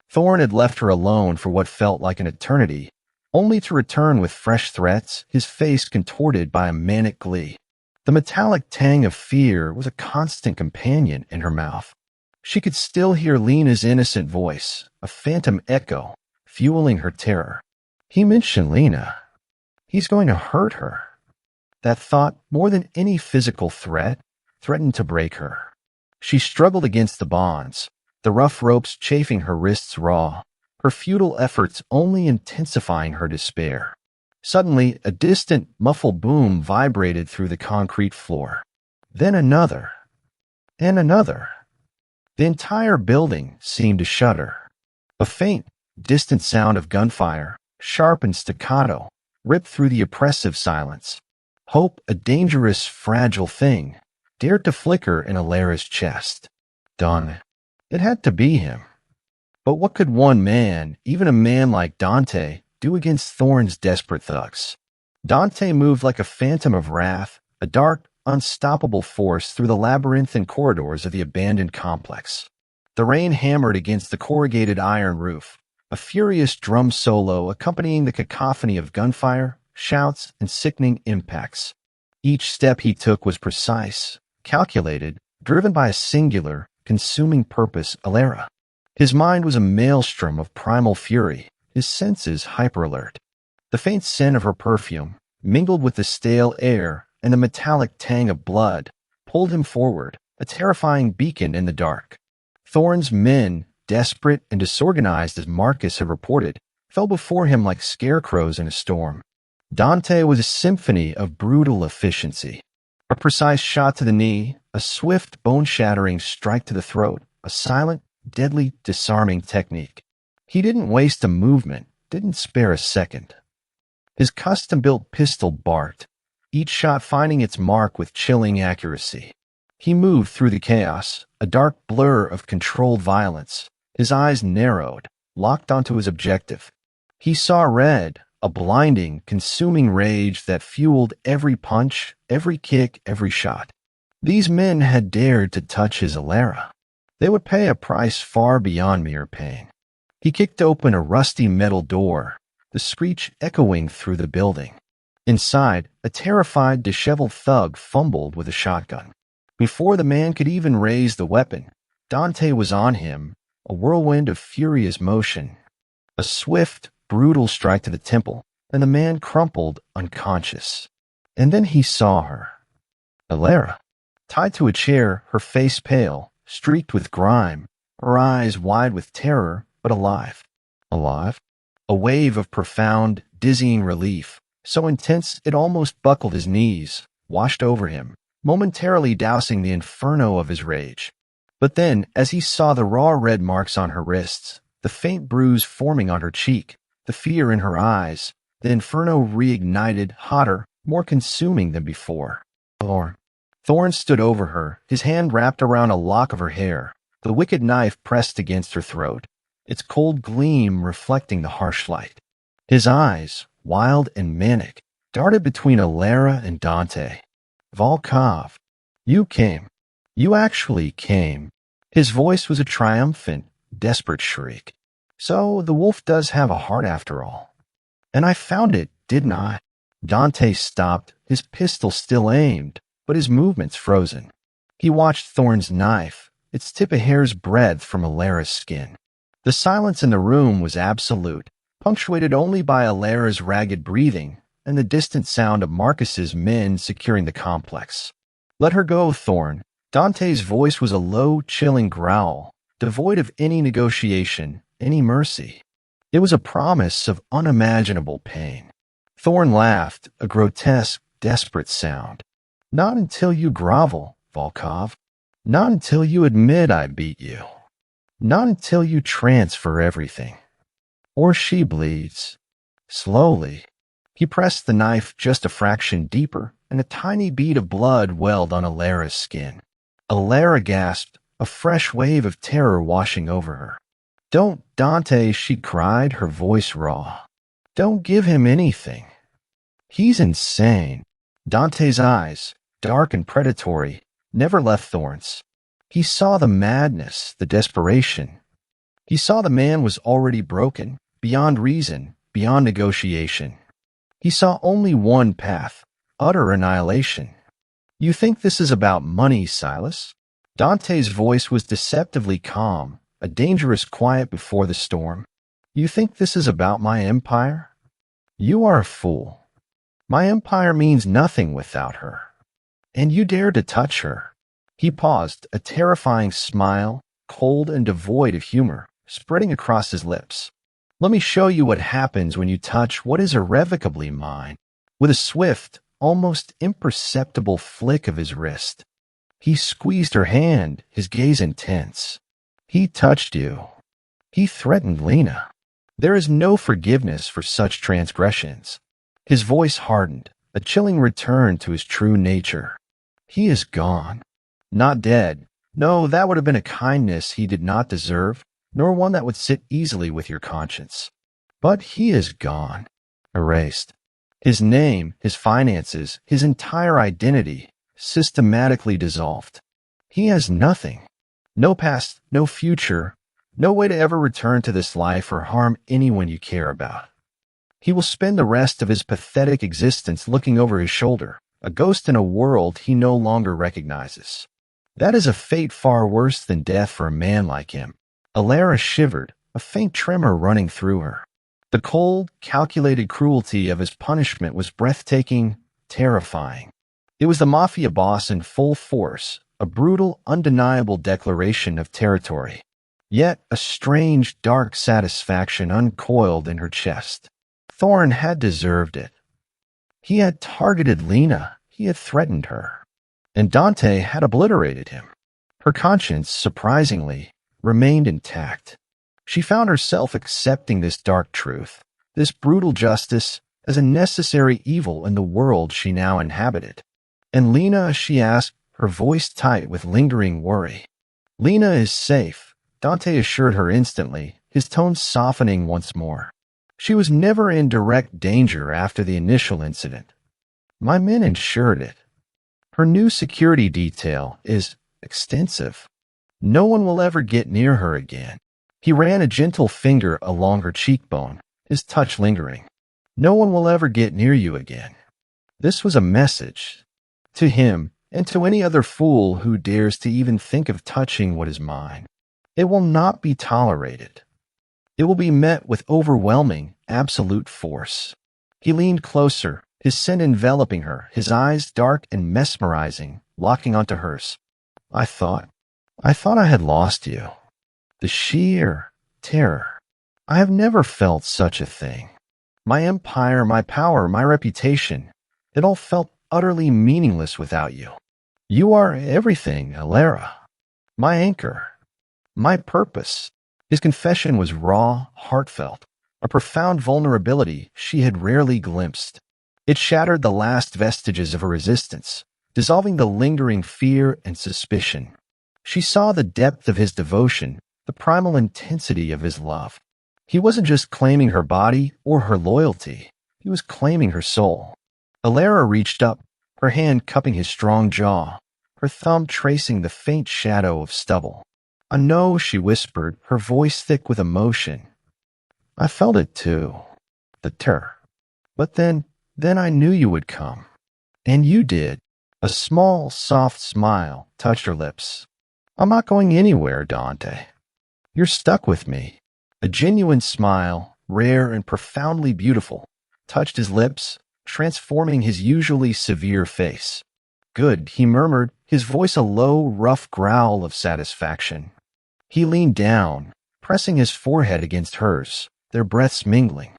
A: Thorn had left her alone for what felt like an eternity, only to return with fresh threats, his face contorted by a manic glee. The metallic tang of fear was a constant companion in her mouth. She could still hear Lena's innocent voice, a phantom echo, fueling her terror. He mentioned Lena. He's going to hurt her. That thought, more than any physical threat, threatened to break her. She struggled against the bonds, the rough ropes chafing her wrists raw, her futile efforts only intensifying her despair. Suddenly, a distant, muffled boom vibrated through the concrete floor. Then another. And another. The entire building seemed to shudder. A faint, distant sound of gunfire, sharp and staccato, ripped through the oppressive silence. Hope, a dangerous, fragile thing, dared to flicker in Alara's chest. Done. It had to be him. But what could one man, even a man like Dante, do against Thorn's desperate thugs? Dante moved like a phantom of wrath, a dark, unstoppable force through the labyrinthine corridors of the abandoned complex. The rain hammered against the corrugated iron roof, a furious drum solo accompanying the cacophony of gunfire, shouts, and sickening impacts. Each step he took was precise, calculated, driven by a singular, consuming purpose, Alara. His mind was a maelstrom of primal fury, his senses hyper-alert. The faint scent of her perfume, mingled with the stale air and the metallic tang of blood, pulled him forward, a terrifying beacon in the dark. Thorn's men, desperate and disorganized as Marcus had reported, fell before him like scarecrows in a storm. Dante was a symphony of brutal efficiency. A precise shot to the knee, a swift, bone-shattering strike to the throat, a silent, deadly, disarming technique. He didn't waste a movement, didn't spare a second. His custom-built pistol barked, each shot finding its mark with chilling accuracy. He moved through the chaos, a dark blur of controlled violence, his eyes narrowed, locked onto his objective. He saw red, a blinding, consuming rage that fueled every punch, every kick, every shot. These men had dared to touch his Alara. They would pay a price far beyond mere pain. He kicked open a rusty metal door, the screech echoing through the building. Inside, a terrified, disheveled thug fumbled with a shotgun. Before the man could even raise the weapon, Dante was on him, a whirlwind of furious motion. A swift, brutal strike to the temple, and the man crumpled unconscious. And then he saw her. Alara, tied to a chair, her face pale, streaked with grime, her eyes wide with terror, but alive. Alive? A wave of profound, dizzying relief, so intense it almost buckled his knees, washed over him, momentarily dousing the inferno of his rage. But then, as he saw the raw red marks on her wrists, the faint bruise forming on her cheek, the fear in her eyes, The inferno reignited, hotter, more consuming than before. Thorn stood over her, his hand wrapped around a lock of her hair, the wicked knife pressed against her throat, its cold gleam reflecting the harsh light. His eyes, wild and manic, darted between Alara and Dante. Volkov, you came. You actually came. His voice was a triumphant, desperate shriek. So the wolf does have a heart after all. And I found it, didn't I? Dante stopped, his pistol still aimed, but his movements frozen. He watched Thorn's knife, its tip a hair's breadth from Alara's skin. The silence in the room was absolute, punctuated only by Alara's ragged breathing and the distant sound of Marcus's men securing the complex. Let her go, Thorn. Dante's voice was a low, chilling growl, devoid of any negotiation, any mercy. It was a promise of unimaginable pain. Thorn laughed, a grotesque, desperate sound. Not until you grovel, Volkov. Not until you admit I beat you. Not until you transfer everything. Or she bleeds. Slowly. He pressed the knife just a fraction deeper, and a tiny bead of blood welled on Alara's skin. Alara gasped, a fresh wave of terror washing over her. Don't, Dante, she cried, her voice raw. Don't give him anything. He's insane. Dante's eyes, dark and predatory, never left Thorn's. He saw the madness, the desperation. He saw the man was already broken, beyond reason, beyond negotiation. He saw only one path, utter annihilation. You think this is about money, Silas? Dante's voice was deceptively calm, a dangerous quiet before the storm. You think this is about my empire? You are a fool. My empire means nothing without her. And you dare to touch her. He paused, a terrifying smile, cold and devoid of humor, spreading across his lips. Let me show you what happens when you touch what is irrevocably mine. With a swift, almost imperceptible flick of his wrist, he squeezed her hand, his gaze intense. He touched you. He threatened Lena. There is no forgiveness for such transgressions. His voice hardened, a chilling return to his true nature. He is gone. Not dead. No, that would have been a kindness he did not deserve, nor one that would sit easily with your conscience. But he is gone. Erased. His name, his finances, his entire identity, systematically dissolved. He has nothing. No past, no future, no way to ever return to this life or harm anyone you care about. He will spend the rest of his pathetic existence looking over his shoulder, a ghost in a world he no longer recognizes. That is a fate far worse than death for a man like him. Alara shivered, a faint tremor running through her. The cold, calculated cruelty of his punishment was breathtaking, terrifying. It was the Mafia boss in full force, a brutal, undeniable declaration of territory. Yet a strange, dark satisfaction uncoiled in her chest. Thorn had deserved it. He had targeted Lena. He had threatened her. And Dante had obliterated him. Her conscience, surprisingly, remained intact. She found herself accepting this dark truth, this brutal justice, as a necessary evil in the world she now inhabited. And Lena, she asked, her voice tight with lingering worry. Lena is safe, Dante assured her instantly, his tone softening once more. She was never in direct danger after the initial incident. My men ensured it. Her new security detail is extensive. No one will ever get near her again. He ran a gentle finger along her cheekbone, his touch lingering. No one will ever get near you again. This was a message. To him, and to any other fool who dares to even think of touching what is mine. It will not be tolerated. It will be met with overwhelming, absolute force. He leaned closer, his scent enveloping her, his eyes dark and mesmerizing, locking onto hers. I thought I had lost you. The sheer terror. I have never felt such a thing. My empire, my power, my reputation, it all felt utterly meaningless without you. You are everything, Alara. My anchor. My purpose. His confession was raw, heartfelt, a profound vulnerability she had rarely glimpsed. It shattered the last vestiges of her resistance, dissolving the lingering fear and suspicion. She saw the depth of his devotion, the primal intensity of his love. He wasn't just claiming her body or her loyalty, he was claiming her soul. Alara reached up, her hand cupping his strong jaw, her thumb tracing the faint shadow of stubble. "I know," she whispered, her voice thick with emotion. "I felt it too, the terror. But then I knew you would come. And you did." A small, soft smile touched her lips. "I'm not going anywhere, Dante. You're stuck with me." A genuine smile, rare and profoundly beautiful, touched his lips, transforming his usually severe face. "Good," he murmured, his voice a low, rough growl of satisfaction. He leaned down, pressing his forehead against hers, their breaths mingling.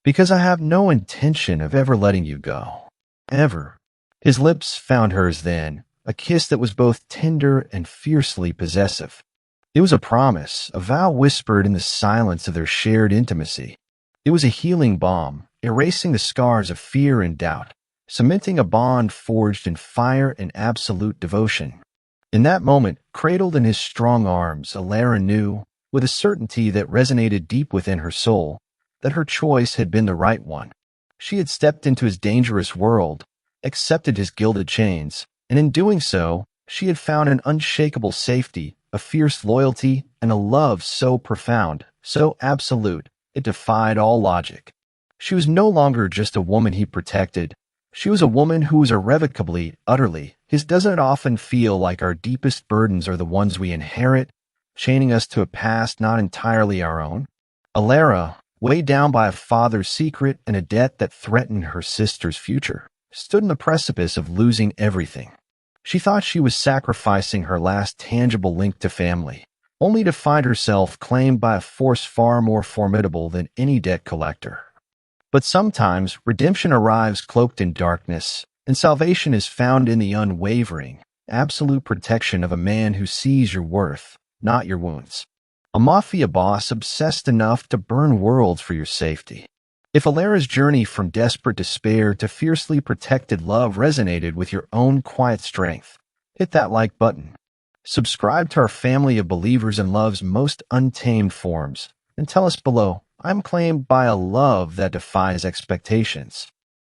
A: "Because I have no intention of ever letting you go. Ever." His lips found hers then, a kiss that was both tender and fiercely possessive. It was a promise, a vow whispered in the silence of their shared intimacy. It was a healing balm, erasing the scars of fear and doubt, cementing a bond forged in fire and absolute devotion. In that moment, cradled in his strong arms, Alara knew, with a certainty that resonated deep within her soul, that her choice had been the right one. She had stepped into his dangerous world, accepted his gilded chains, and in doing so, she had found an unshakable safety, a fierce loyalty, and a love so profound, so absolute, it defied all logic. She was no longer just a woman he protected. She was a woman who was irrevocably, utterly his. Doesn't it often feel like our deepest burdens are the ones we inherit, chaining us to a past not entirely our own? Alara, weighed down by a father's secret and a debt that threatened her sister's future, stood on the precipice of losing everything. She thought she was sacrificing her last tangible link to family, only to find herself claimed by a force far more formidable than any debt collector. But sometimes redemption arrives cloaked in darkness, and salvation is found in the unwavering, absolute protection of a man who sees your worth, not your wounds. A mafia boss obsessed enough to burn worlds for your safety. If Alara's journey from desperate despair to fiercely protected love resonated with your own quiet strength, hit that like button. Subscribe to our family of believers in love's most untamed forms, and tell us below, "I'm claimed by a love that defies expectations."